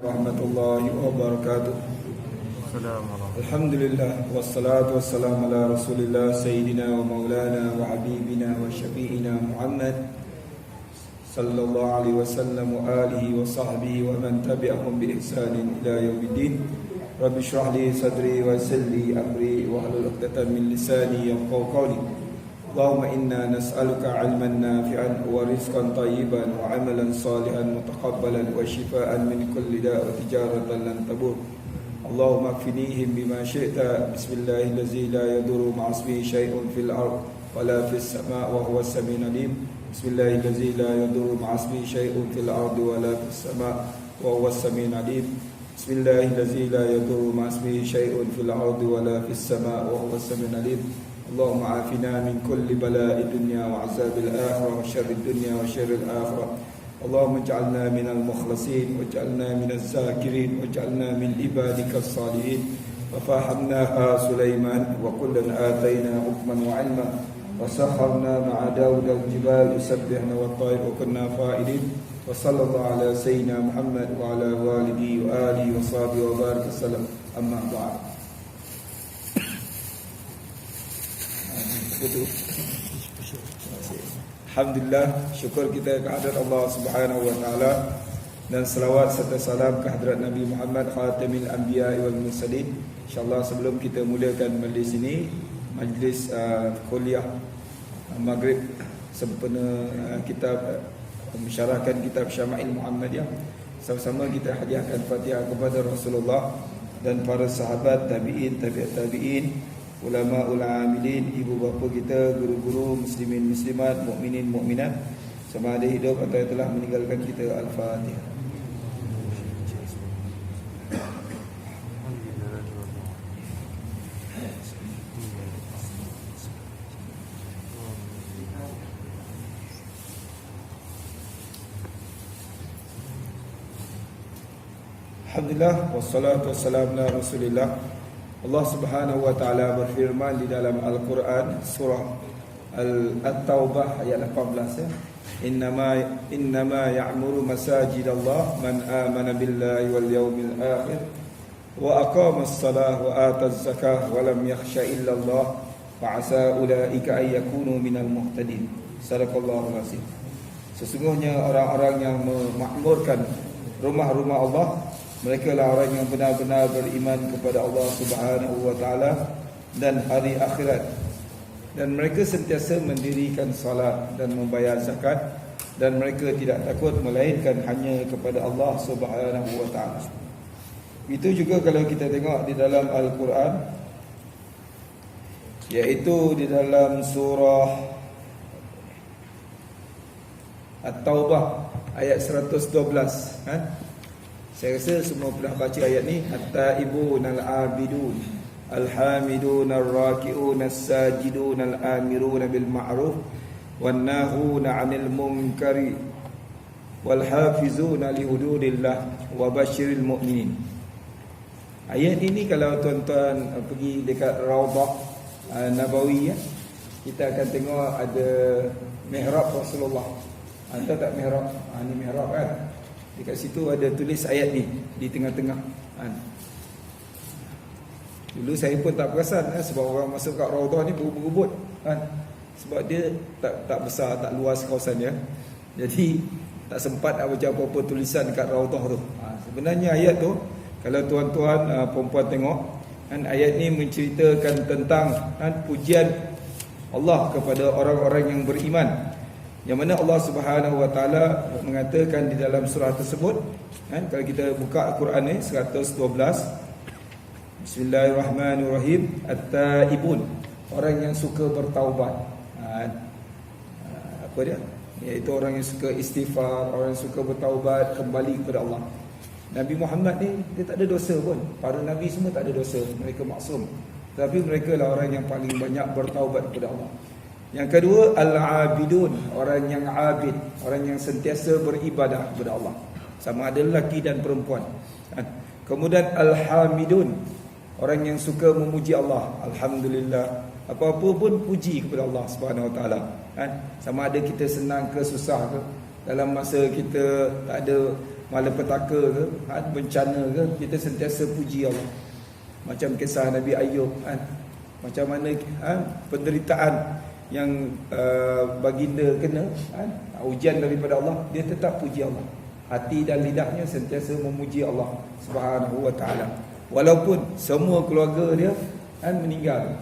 Warahmatullahi wabarakatuh. Assalamualaikum. Alhamdulillah wassalatu wassalamu ala Rasulillah sayyidina wa maulana wa habibina wa syafi'ina Muhammad sallallahu alaihi wasallam wa alihi wa sahbihi wa man tabi'ahum bi ihsanin ila yaumiddin. Rabbi shrah li sadri wa yassir li amri wa hlul 'uqdatam min lisani yafqahu qawli. Allahumma inna nas'aluka 'ilman nafi'an wa rizqan tayyiban wa 'amalan salihan mutaqabbalan wa shifaa'an min kulli da' wa tijaratan lan tabur. Allahumma kfinihim bima syi'ta. Bismillahirrahmanirrahim. La yadurru ma'asmihi syai'un fil ard wa la fis sama' wa huwas sami'ul 'alim. Bismillahirrahmanirrahim. La yadurru ma'asmihi syai'un fil ard wa la fis sama' wa huwas sami'ul 'alim. Bismillahirrahmanirrahim. La yadurru ma'asmihi syai'un fil ard wa la fis sama' wa huwas sami'ul 'alim. Allahumma afina min kulli bala'i dunya wa azabil akhirah wa syarrid dunya wa syarril akhirah. Allahumma ij'alna minal mukhlasin waj'alna minaz zakirin waj'alna min ibadikas salihin. Wa fahamnaha Sulaiman wa kullan atayna hukman wa 'ilma wa sakharna ma'a Daud al-jibal yusabbihna wat-tayr wa kunna fa'ilin. Wa sallallahu ala sayyidina Muhammad wa ala alihi wa alihi wa sahbihi wa baraka sallam. Amma ba'd. Alhamdulillah, syukur kita kehadrat Allah Subhanahu wa taala dan selawat serta salam kehadrat Nabi Muhammad khatamil anbiya wal mursalin. Insyaallah sebelum kita mulakan majlis ini, majlis kuliah Maghrib sempena kitab mensyarahkan kitab Syama'il Muhammadiyah, sama-sama kita hadiahkan Fatihah kepada Rasulullah dan para sahabat, tabi'in, tabi'at tabi'in, ulama amilin, ibu bapa kita, guru-guru, muslimin muslimat, mukminin mukminat sama ada hidup atau yang telah meninggalkan kita. Al-Fatihah. Alhamdulillah wassalatu wassalamu ala Rasulillah. Allah Subhanahu wa taala berfirman di dalam Al-Quran surah At-Taubah ayat 18 ya. Innama ya'muru masajidallah man amana billahi wal yawmil akhir wa aqama as-salah wa ata az-zakah wa lam yakhsha illa Allah fa asa ulaika ay yakunu minal muhtadin. Sadaqallahul azim. Sesungguhnya orang-orang yang memakmurkan rumah-rumah Allah, mereka lah orang yang benar-benar beriman kepada Allah Subhanahu wa taala dan hari akhirat, dan mereka sentiasa mendirikan salat dan membayar zakat, dan mereka tidak takut melainkan hanya kepada Allah Subhanahu wa taala. Itu juga kalau kita tengok di dalam Al-Quran, iaitu di dalam surah At-Taubah ayat 112 kan? Saya rasa semua pernah baca ayat ni. At-taibun al-abidun al-hamidun ar-raki'un as-sajidun al-amirun bil ma'ruf wan-nahun 'anil munkari wal hafizuna li hududillah wa basyiril mu'minin. Ayat ini kalau tuan-tuan pergi dekat Raudhah Nabawiyah, kita akan tengok ada mihrab Rasulullah. Tahu tak mihrab? Ini mihrab kan? Dekat situ ada tulis ayat ni di tengah-tengah. Dulu saya pun tak perasan sebab orang masuk kat Raudhah ni berebut kan. Sebab dia tak besar, tak luas kawasan dia. Jadi tak sempat nak baca apa-apa tulisan dekat Raudhah tu. Sebenarnya ayat tu kalau tuan-tuan perempuan tengok kan, ayat ni menceritakan tentang pujian Allah kepada orang-orang yang beriman, yang mana Allah Subhanahu wa taala mengatakan di dalam surah tersebut kan, kalau kita buka Al-Quran ni 112, Bismillahirrahmanirrahim. At-taibun, orang yang suka bertaubat. Apa dia? Iaitu orang yang suka istighfar, orang yang suka bertaubat, kembali kepada Allah. Nabi Muhammad ni dia tak ada dosa pun. Para nabi semua tak ada dosa, mereka maksum. Tapi mereka lah orang yang paling banyak bertaubat kepada Allah. Yang kedua, al-abidun, orang yang abid, orang yang sentiasa beribadah kepada Allah, sama ada lelaki dan perempuan. Kemudian al-hamidun, orang yang suka memuji Allah. Alhamdulillah, apa-apa pun puji kepada Allah Subhanahu wa taala. Sama ada kita senang ke susah ke, dalam masa kita tak ada malapetaka ke, bencana ke, kita sentiasa puji Allah. Macam kisah Nabi Ayub, macam mana penderitaan yang baginda kena, ujian daripada Allah, dia tetap puji Allah. Hati dan lidahnya sentiasa memuji Allah Subhanahu wa taala. Walaupun semua keluarga dia meninggal,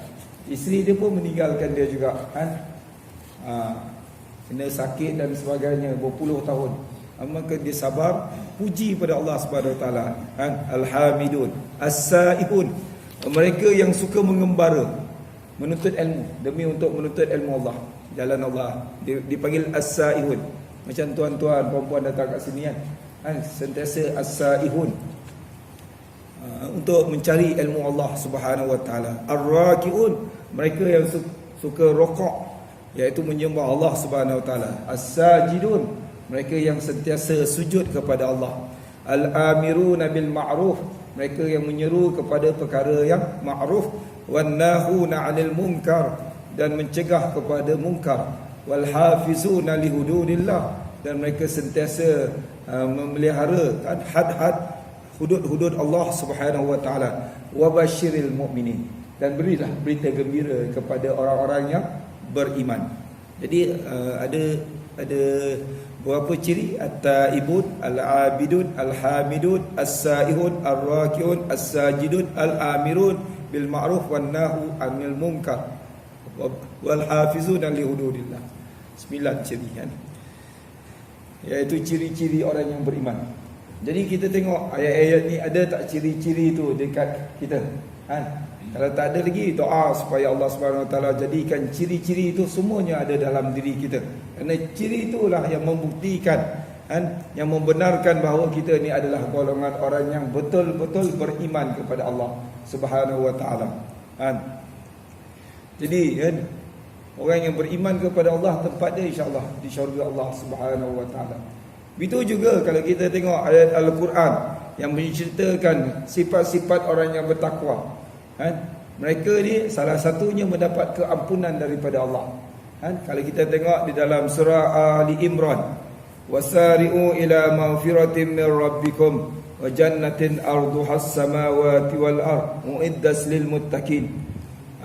isteri dia pun meninggalkan dia juga, kena sakit dan sebagainya berpuluh tahun, maka dia sabar, puji pada Allah Subhanahu wa taala. Alhamidun, as-saihun, mereka yang suka mengembara, menuntut ilmu, demi untuk menuntut ilmu Allah, jalan Allah, dipanggil as-saihun. Macam tuan-tuan, perempuan datang kat sini sentiasa as-saihun, untuk mencari ilmu Allah Subhanahu wa taala. Ar-rakiun, mereka yang suka rokok, iaitu menyembah Allah Subhanahu wa taala. As-sajidun, mereka yang sentiasa sujud kepada Allah. Al-amiruna bil ma'ruf, mereka yang menyeru kepada perkara yang ma'ruf. Wan nahuna 'anil munkar, dan mencegah kepada munkar. Wal hafizuna li hududillah, dan mereka sentiasa memelihara had-had, hudud-hudud Allah Subhanahu wa taala. Wa basyiril mu'minin, dan berilah berita gembira kepada orang-orang yang beriman. Jadi ada berapa ciri? At-taibun, al-abidun, al-hamidun, as-saihun, ar-rakiun, as-sajidun, al-amirun bil ma'ruf wan nahu 'anil munkar wal hafizuna li hududillah. 9 ciri iaitu ciri-ciri orang yang beriman. Jadi kita tengok ayat-ayat ni, ada tak ciri-ciri tu dekat kita? Kalau tak ada lagi, doa supaya Allah Subhanahu Wa Taala jadikan ciri-ciri itu semuanya ada dalam diri kita. Kerana ciri itulah yang membuktikan, yang membenarkan bahawa kita ni adalah golongan orang yang betul-betul beriman kepada Allah Subhanahu Wa Taala. Jadi orang yang beriman kepada Allah, tempat dia insya-Allah di syurga Allah Subhanahu Wa Taala. Begitu juga kalau kita tengok ayat Al-Quran yang menceritakan sifat-sifat orang yang bertakwa. Mereka ni salah satunya mendapat keampunan daripada Allah. Kalau kita tengok di dalam surah Ali Imran, wasari'u ila maghfiratin min rabbikum wa jannatin arduhas samawati wal ard mu'iddas lil muttaqin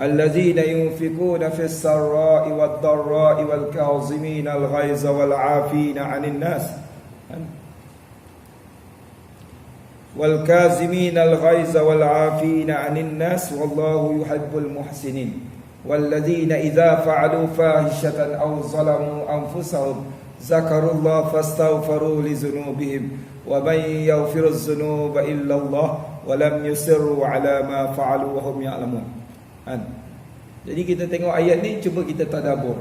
allazina yunfikuna fis sarra'i wad dharra'i wal kazimina al ghaiza wal 'afina 'anil nas wal kazimina al ghaiza wal 'afina 'anil nas wallahu yuhibbul muhsinin walladzina idza fa'alu fahishatan aw zalamu anfusahum zakarullah fastaghfiru li dzunubihim wa may yaghfiruz dzunuba illa Allah wa lam yusirru 'ala ma fa'alu wa hum ya'lamun. Jadi kita tengok ayat ni, cuba kita tadabbur.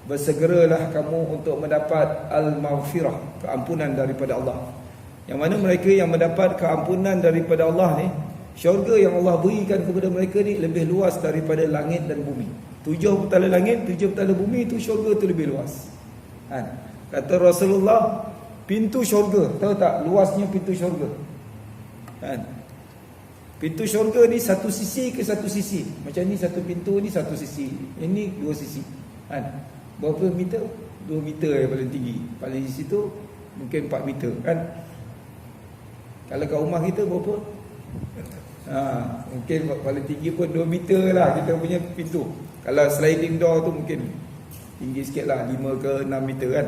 Bersegeralah kamu untuk mendapat al-maghfirah, keampunan daripada Allah. Yang mana mereka yang mendapat keampunan daripada Allah ni, syurga yang Allah berikan kepada mereka ni lebih luas daripada langit dan bumi. 7 petala langit, 7 petala bumi, itu syurga tu lebih luas. Kata Rasulullah, pintu syurga, tahu tak luasnya pintu syurga? Pintu syurga ni satu sisi ke satu sisi. Macam ni satu pintu ni satu sisi, ini dua sisi. Berapa meter? 2 meter yang paling tinggi. Paling di situ mungkin 4 meter kan. Kalau kat rumah kita berapa? Mungkin paling tinggi pun 2 meter lah kita punya pintu. Kalau sliding door tu mungkin tinggi sikit lah, 5 ke 6 meter kan.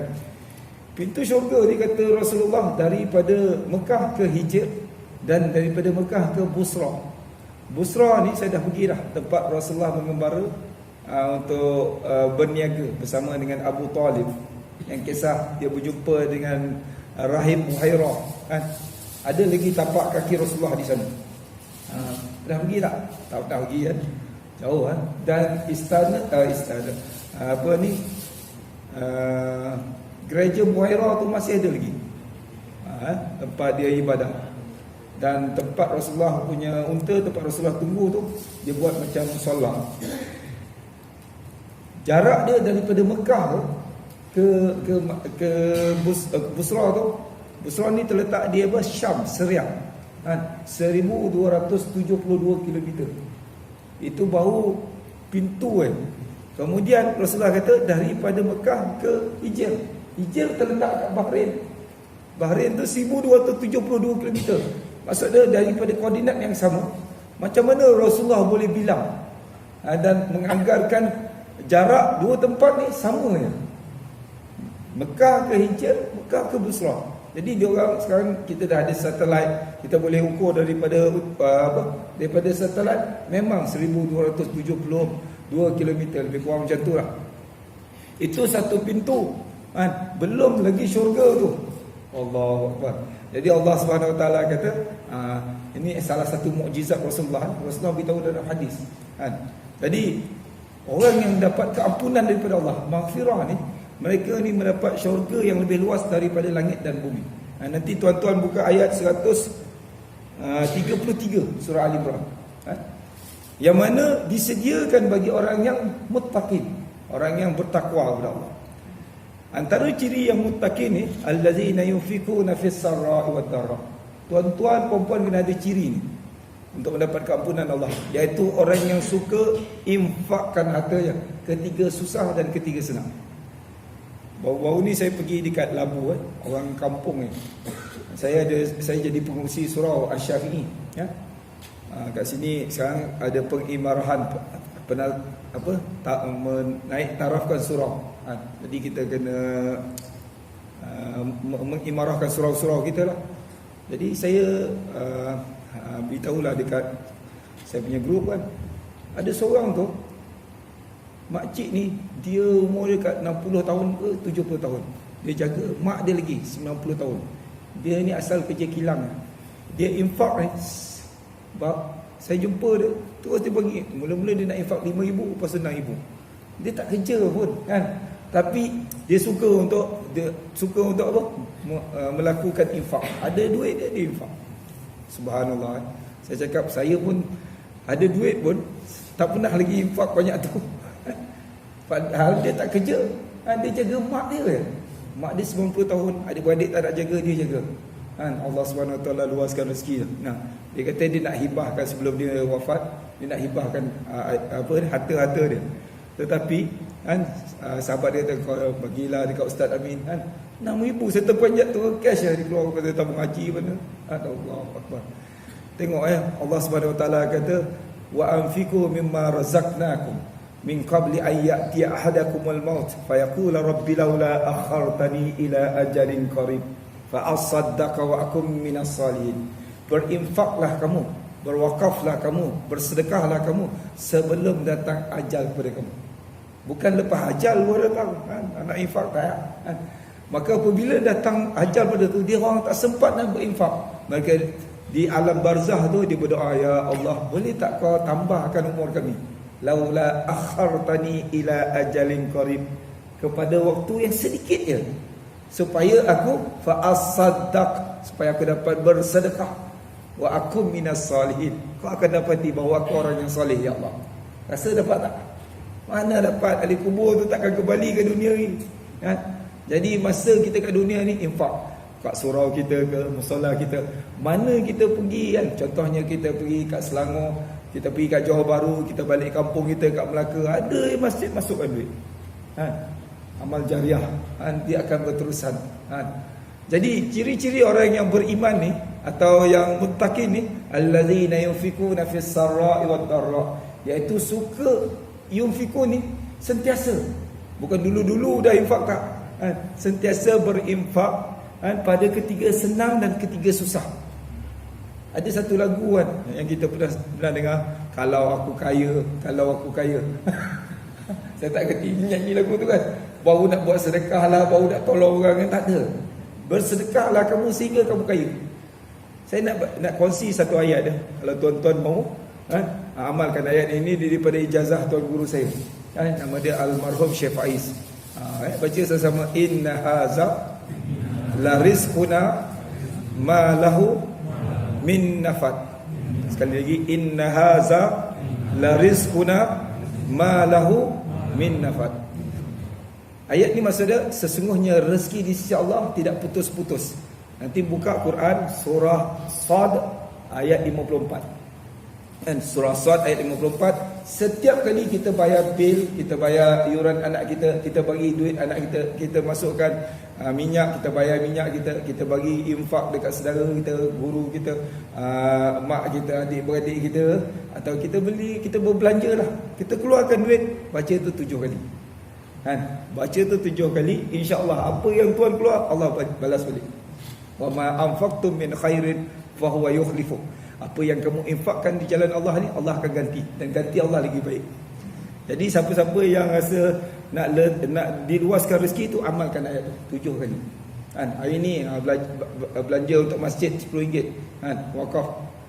Pintu syurga ni kata Rasulullah, daripada Mekah ke Hijr dan daripada Mekah ke Busra. Busra ni saya dah pergi dah, tempat Rasulullah mengembara untuk berniaga bersama dengan Abu Talib. Yang kisah dia berjumpa dengan Rahib Buhairah kan. Ada lagi tapak kaki Rasulullah di sana. Dah pergi tak? Tak pergi kan. Jauh kan. Dan istana apa ni, gereja Buhairah tu masih ada lagi. Tempat dia ibadah. Dan tempat Rasulullah punya unta, tempat Rasulullah tunggu tu, dia buat macam solat. Jarak dia daripada Mekah tu ke Busra tu. Busra ni terletak di Syam, Syria. 1272 km. Itu baru pintu kan. Kemudian Rasulullah kata daripada Mekah ke Hijr. Hijr terletak kat Bahrain. Bahrain tu 1272 km. Maksudnya daripada koordinat yang sama. Macam mana Rasulullah boleh bilang dan menganggarkan jarak dua tempat ni sama je. Mekah ke Hijr, Mekah ke Busra. Jadi dia orang sekarang kita dah ada satelit, kita boleh ukur daripada daripada satelit memang 1272 km, lebih kurang macam tu lah. Itu satu pintu. Belum lagi syurga tu. Allahu Akbar. Jadi Allah Subhanahu Wa Taala kata, ini salah satu mukjizat Rasulullah. Rasulullah beritahu dalam hadis. Jadi orang yang dapat keampunan daripada Allah, maghfirah ni, mereka ni mendapat syurga yang lebih luas daripada langit dan bumi. Nanti tuan-tuan buka ayat 133 surah Al-Imran. Yang mana disediakan bagi orang yang muttaqin, orang yang bertakwa kepada Allah. Antara ciri yang muttaqin ni, allazina yunfikuna fis sarra'i wad dharra. Tuan-tuan, puan-puan kena ada ciri ni untuk mendapat keampunan Allah, iaitu orang yang suka infakkan hartanya ketika susah dan ketika senang. Baru-baru ni saya pergi dekat Labu, orang kampung ni. Saya jadi pengungsi surau Asy-Syafi'i, ya. Kat sini sekarang ada pengimarahan menaik tarafkan surau. Jadi kita kena mengimarahkan surau-surau kita lah. Jadi saya beritahulah dekat saya punya grup kan, ada seorang tu, makcik ni, dia umur dekat 60 tahun ke 70 tahun. Dia jaga mak dia lagi 90 tahun. Dia ni asal kerja kilang. Dia infak ni, saya jumpa dia, terus dia bagi. Mula-mula dia nak infak 5,000, lepas tu 6,000. Dia tak kerja pun kan, tapi dia suka untuk apa? Melakukan infak. Ada duit dia infak. Subhanallah. Saya cakap, saya pun ada duit pun tak pernah lagi infak banyak tu. Padahal dia tak kerja, dia jaga mak dia. Mak dia 90 tahun, adik-beradik tak nak jaga, dia jaga. Allah Subhanahu Wa Taala luaskan rezeki. Dia kata dia nak hibahkan sebelum dia wafat, dia nak hibahkan harta-harta dia. Tetapi sahabat dia kata, bagilah dekat Ustaz Amin, 6,000 serta panjat tu cash dia keluar pada tabung haji mana. Allahu Akbar. Tengok Allah Subhanahu Wa Taala kata, wa anfiqu mimma razaqnakum min qabli an ya'tiya ahadakumul maut fayaqula rabbi laula akhartani ila ajalin qarib fa asaddaqa wa akum minas salihin. Berinfaklah kamu, berwakaflah kamu, bersedekahlah kamu sebelum datang ajal kepada kamu. Bukan lepas ajal baru datang, nak infak tak. Maka apabila datang ajal pada tu, dia orang tak sempat nak berinfak. Mereka di alam barzah tu dia berdoa, ya Allah, boleh tak kau tambahkan umur kami? Laula akhartani ila ajalin qarib, kepada waktu yang sedikit je, supaya aku fa asaddaq, supaya aku dapat bersedekah, wa akum minas salihin, kau akan dapati bahawa aku orang yang soleh, ya Allah. Rasa dapat tak? Mana dapat? Ahli kubur tu takkan kembali ke dunia ni. Jadi masa kita kat dunia ni, infak kat surau kita ke, musola kita, mana kita pergi kan. Contohnya kita pergi kat Selangor, kita pergi kat Johor Bahru, kita balik kampung kita kat Melaka, ada masjid masukkan duit. Amal jariah, dia akan berterusan. Jadi ciri-ciri orang yang beriman ni, atau yang muttaqin ni, allazina yunfikuna fis sarra'i wad dharra, iaitu suka yunfikun ni sentiasa, bukan dulu-dulu dah infak tak, sentiasa berinfak pada ketika senang dan ketika susah. Ada satu lagu kan yang kita pernah dengar, kalau aku kaya, kalau aku kaya. Saya tak kerti nyanyi lagu tu kan. Baru nak buat sedekah lah, baru nak tolong orang kan, tak ada. Bersedekahlah kamu sehingga kamu kaya. Saya nak kongsi satu ayat dah. Kalau tuan-tuan mau amalkan ayat ini daripada ijazah tuan guru saya. Nama dia almarhum Syekh Faiz. Baca sama-sama, inna haza la rizquna ma lahu min nafad. Sekali lagi, inna haza la rizquna ma lahu min nafad. Ayat ni maksudnya sesungguhnya rezeki di sisi Allah tidak putus-putus. Nanti buka Quran surah Sad ayat 54. Dan surah Sad ayat 54, setiap kali kita bayar bil, kita bayar iuran anak kita bagi duit anak kita masukkan minyak, kita bayar minyak kita bagi infak dekat saudara kita, guru kita, mak kita, adik-beradik kita, atau kita berbelanja lah, kita keluarkan duit, baca tu 7 kali. Kan? Baca tu 7 kali, insya-Allah apa yang Tuhan keluar Allah balas balik. Wa ma anfaqtum min khairin fa huwa yukhlifu. Apa yang kamu infakkan di jalan Allah ni, Allah akan ganti, dan ganti Allah lagi baik. Jadi siapa-siapa yang rasa nak diluaskan rezeki tu, amalkan ayat tu 7 kali. Kan? Hari ni belanja untuk masjid RM10, kan? Wakaf,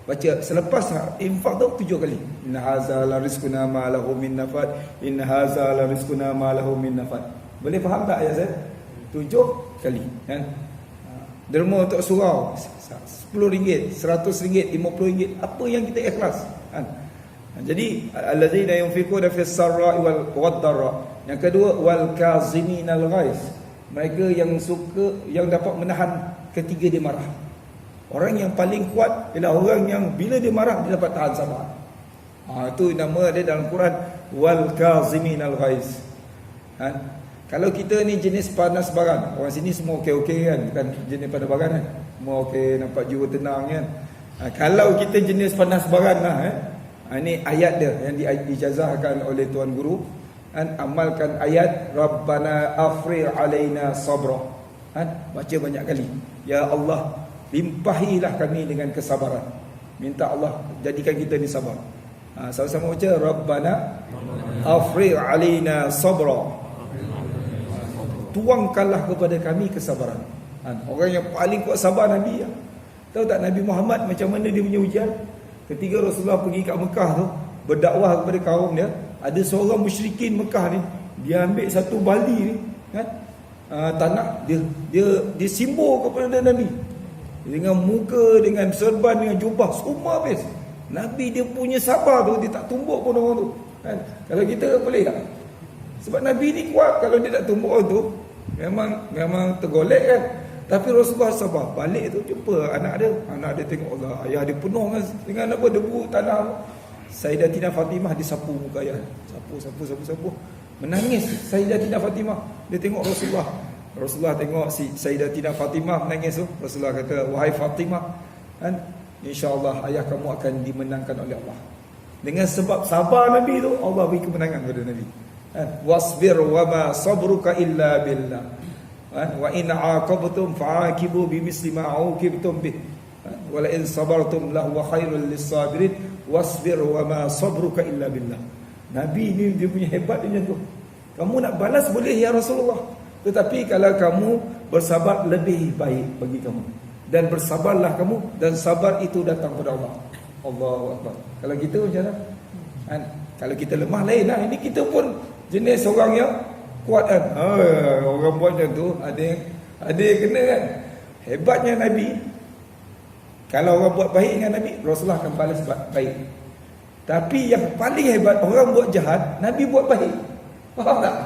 baca selepas infak tu 7 kali. Inna haza la rizquna ma lahu min nafad, inna haza la rizquna ma lahu min nafad. Boleh faham tak ayat saya? 7 kali, kan? Derma untuk surau RM10, RM100, RM50, apa yang kita ikhlas, kan? Jadi allazina yunfiquna fis sarra'i wal dharra. Yang kedua, wal kaziminal ghaiz, mereka yang dapat menahan ketika dia marah. Orang yang paling kuat ialah orang yang bila dia marah dia dapat tahan sabar. Itu nama dia dalam Quran, wal kaziminal ghaiz. Kalau kita ni jenis panas baran, orang sini semua okey-okey kan, bukan jenis panas baran kan, semua okey, nampak jiwa tenang kan. Kalau kita jenis panas baran lah, ini ayat dia yang diijazahkan oleh tuan guru, kan? Amalkan ayat Rabbana afrigh alaina sabra, kan? Baca banyak kali, ya Allah limpahilah kami dengan kesabaran. Minta Allah jadikan kita ni sabar. Sama-sama baca Rabbana afrigh alaina sabra, tuangkanlah kepada kami kesabaran. Orang yang paling kuat sabar Nabi ya. Tahu tak Nabi Muhammad macam mana dia punya ujian? Ketika Rasulullah pergi kat Mekah tu, berdakwah kepada kaum dia, ada seorang musyrikin Mekah ni, dia ambil satu bali ni, kan? Tanah dia simbol kepada Nabi. Dengan muka, dengan serban, dengan jubah, semua habis. Nabi dia punya sabar tu, dia tak tumbuk pun orang tu, kan? Kalau kita boleh tak? Sebab Nabi ni kuat, kalau dia tak tumbuk orang tu, memang tergolek kan. Tapi Rasulullah sabar. Balik tu jumpa anak dia tengok Allah, ayah dia penuh dengan apa, debu tanah. Sayyidatina Fatimah disapu muka ayah, sapu, menangis. Sayyidatina Fatimah dia tengok Rasulullah tengok si Sayyidatina Fatimah menangis tu. Rasulullah kata, wahai Fatimah, kan, insya-Allah ayah kamu akan dimenangkan oleh Allah. Dengan sebab sabar Nabi tu, Allah beri kemenangan kepada Nabi. Wasbir wa ma sabruka illa billah, wa in aqabtum fa'aqibu bimisli ma uqibtum bih, wa la in sabartum lahu khairul lis-sabirin wasbir wa ma sabruka illa billah. Nabi ni dia punya hebat dia tu. Kamu nak balas boleh ya Rasulullah, tetapi kalau kamu bersabar lebih baik bagi kamu. Dan bersabarlah kamu, dan sabar itu datang pada Allah. Allahu Akbar. Kalau kita macam mana? Kalau kita lemah lain lah. Ini kita pun jenis orang yang kuat kan. Orang buat macam tu, ada yang kena kan. Hebatnya Nabi, kalau orang buat baik dengan Nabi, Rasulullah akan balas baik. Tapi yang paling hebat, orang buat jahat, Nabi buat baik. Faham tak?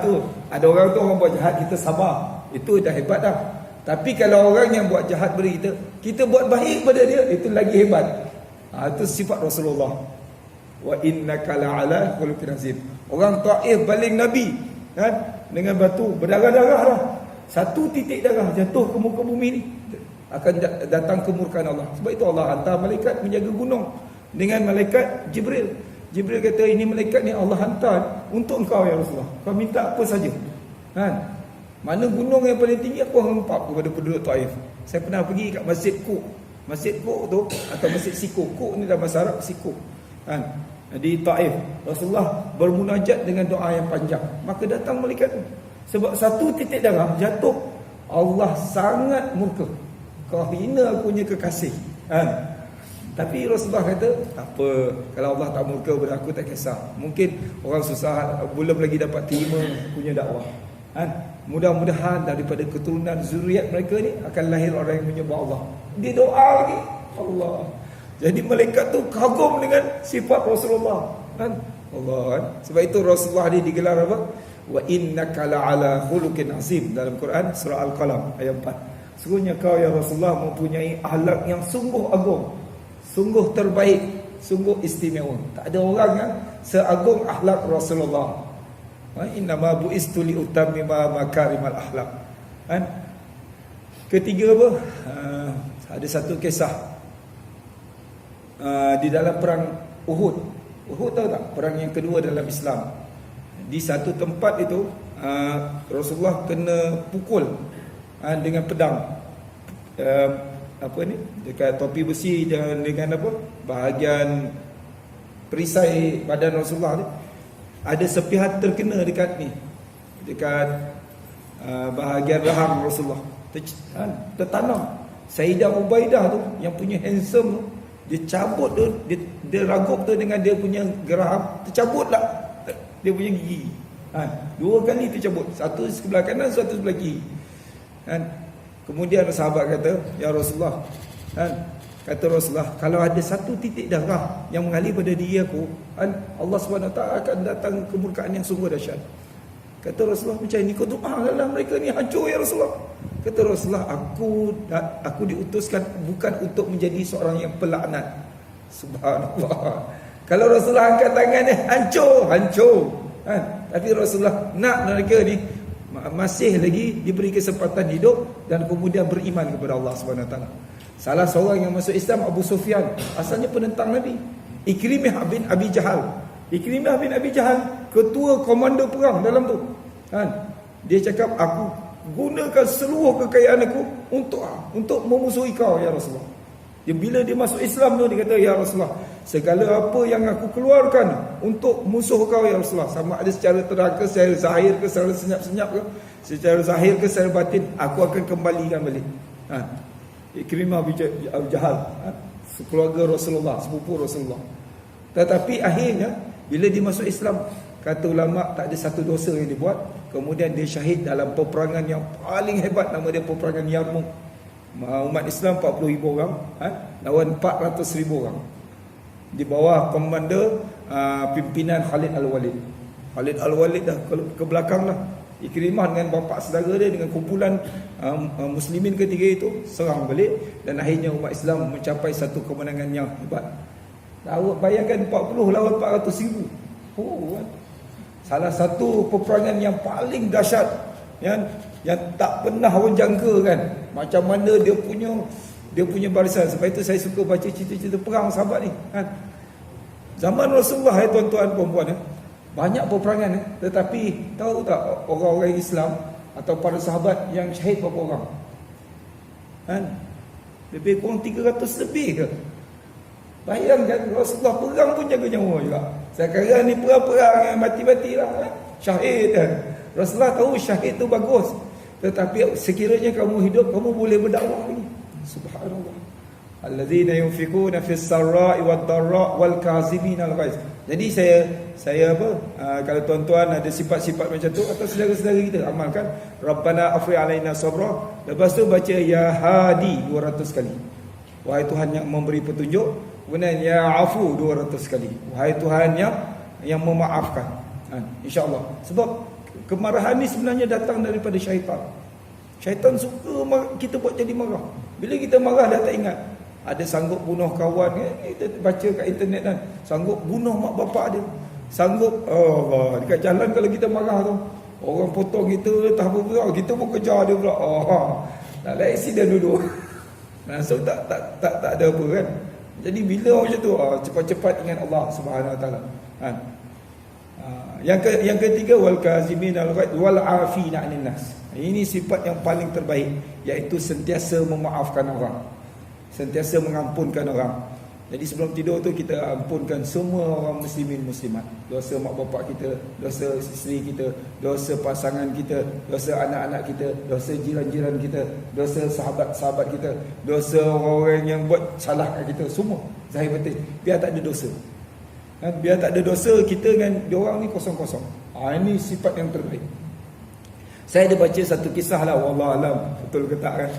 Tu ada orang tu, orang buat jahat, kita sabar, itu dah hebat dah. Tapi kalau orang yang buat jahat pada kita buat baik pada dia, itu lagi hebat. Itu sifat Rasulullah. Wa innaka la'ala khuluqin azim. Orang Taif baling Nabi, kan, dengan batu berdarah-darah dah. Satu titik darah jatuh ke muka bumi ni, akan datang kemurkaan Allah. Sebab itu Allah hantar malaikat menjaga gunung dengan malaikat Jibril. Jibril kata, ini malaikat ni Allah hantar untuk engkau ya Rasulullah. Kau minta apa saja, kan? Mana gunung yang paling tinggi, aku hempap kepada penduduk Taif. Saya pernah pergi kat Masjid Kuk. Masjid Kuk tu, atau Masjid Sikuk. Kuk ni dalam bahasa Arab Sikuk, kan, di Taif. Rasulullah bermunajat dengan doa yang panjang, maka datang malaikat tu. Sebab satu titik darah jatuh, Allah sangat murka. Kau hina aku punya kekasih, kan? Tapi Rasulullah kata, tak apa, kalau Allah tak murka pada aku, tak kisah. Mungkin orang susah, belum lagi dapat terima punya dakwah, kan? Mudah-mudahan daripada keturunan zuriat mereka ni akan lahir orang yang menyembah Allah. Dia doa lagi, Allah. Jadi malaikat tu kagum dengan sifat Rasulullah, kan? Allah, kan? Sebab itu Rasulullah ni digelar apa? Wa innaka la'ala khuluqin azim, dalam Quran surah Al-Qalam ayat 4. Sesungguhnya kau ya Rasulullah mempunyai akhlak yang sungguh agung, sungguh terbaik, sungguh istimewa. Tak ada orang yang seagung akhlak Rasulullah. Innama bu'istu li utammima makarimal akhlak. Kan? Ketiga apa? Ada satu kisah di dalam perang Uhud. Uhud tahu tak? Perang yang kedua dalam Islam. Di satu tempat itu Rasulullah kena pukul dengan pedang. Apa ni? Dekat topi besi dan dengan apa? Bahagian perisai badan Rasulullah ni. Ada sepihat terkena dekat ni. Dekat bahagian rahang Rasulullah. Tertanam. Sayyidah Ubaidah tu yang punya handsome tu, dia cabut tu, dia ragup tu dengan dia punya geraham, tercabutlah dia punya gigi. Dua kali tercabut, satu sebelah kanan, satu sebelah kiri. Kemudian sahabat kata, ya Rasulullah, kata Rasulullah, kalau ada satu titik darah yang mengalir pada diri aku, Allah SWT akan datang kemurkaan yang sungguh dahsyat. Kata Rasulullah, macam ni kau doakanlah mereka ni hancur ya Rasulullah. Kata Rasulullah, aku diutuskan bukan untuk menjadi seorang yang pelaknat. Subhanallah. Kalau Rasulullah angkat tangan ni, hancur. Tapi Rasulullah nak mereka ni masih lagi diberi kesempatan hidup dan kemudian beriman kepada Allah SWT. Salah seorang yang masuk Islam, Abu Sufyan, asalnya penentang Nabi. Ikrimah bin Abi Jahal. Ikrimah bin Abi Jahal, ketua komando perang dalam tu. Dia cakap, aku gunakan seluruh kekayaan aku untuk memusuhi kau ya Rasulullah. Bila dia masuk Islam tu, dia kata, ya Rasulullah, segala apa yang aku keluarkan untuk musuh kau ya Rasulullah, sama ada secara terang ke, secara zahir ke, secara senyap-senyap ke, secara zahir ke, secara batin, aku akan kembalikan balik. Ikrimah bin Abi Jahal, keluarga Rasulullah, sepupu Rasulullah. Tetapi akhirnya bila dia masuk Islam, kata ulama, tak ada satu dosa yang dia buat. Kemudian dia syahid dalam peperangan yang paling hebat, nama dia peperangan Yarmouk. Umat Islam 40,000 orang, lawan 400,000 orang. Di bawah komander pimpinan Khalid Al-Walid. Khalid Al-Walid dah ke belakang lah. Ikrimah dengan bapa saudara dia, dengan kumpulan muslimin ketiga itu serang balik, dan akhirnya umat Islam mencapai satu kemenangan yang hebat. Bayangkan 40 lawan 400,000. Salah satu peperangan yang paling dahsyat, yang tak pernah orang jangka kan, macam mana dia punya barisan. Sebab itu saya suka baca cerita-cerita perang sahabat ni kan. Zaman Rasulullah tuan-tuan puan-puan, banyak peperangan tetapi tahu tak orang-orang Islam atau para sahabat yang syahid berapa orang? Lebih kurang 300 lebih ke? Bayangkan, Rasulullah perang pun jaga nyawa juga. Sekarang ni perang-perang yang mati-mati lah, syahid kan. Rasulullah tahu syahid tu bagus, tetapi sekiranya kamu hidup, kamu boleh berdakwah lagi. Subhanallah. Allazina yunfikuna fis sarra'i wad dharra' wal kazimin al ghaiz. Jadi saya kalau tuan-tuan ada sifat-sifat macam tu atau saudara-saudara kita, amalkan Rabbana afri alaina sabra. Lepas tu baca ya hadi 200 kali. Wahai Tuhan yang memberi petunjuk. Kemudian ya afu 200 kali. Wahai Tuhan yang memaafkan. InsyaAllah. Sebab kemarahan ni sebenarnya datang daripada syaitan. Syaitan suka kita buat jadi marah. Bila kita marah dah tak ingat. Ada sanggup bunuh kawan, kita baca kat internet kan, sanggup bunuh mak bapak dia. Sanggup dekat jalan kalau kita marah tu, orang potong kita, tak apa pula, kita pun kejar dia pula. Tak ada accident dulu. So tak ada apa kan. Jadi bila macam tu, cepat-cepat ingat Allah Subhanahu Wa Taala. Yang ketiga, wal kazimin al-ghaid wal afina 'anil nas. Ini sifat yang paling terbaik, iaitu sentiasa memaafkan orang, sentiasa mengampunkan orang. Jadi sebelum tidur tu kita ampunkan semua orang muslimin muslimat. Dosa mak bapak kita, dosa isteri kita, dosa pasangan kita, dosa anak-anak kita, dosa jiran-jiran kita, dosa sahabat-sahabat kita, dosa orang-orang yang buat salah kat kita, semua zahir batin. Biar tak ada dosa. Biar tak ada dosa, kita dengan diorang ni kosong-kosong. Ini sifat yang terbaik. Saya ada baca satu kisah lah, wallah alam betul ke tak kan.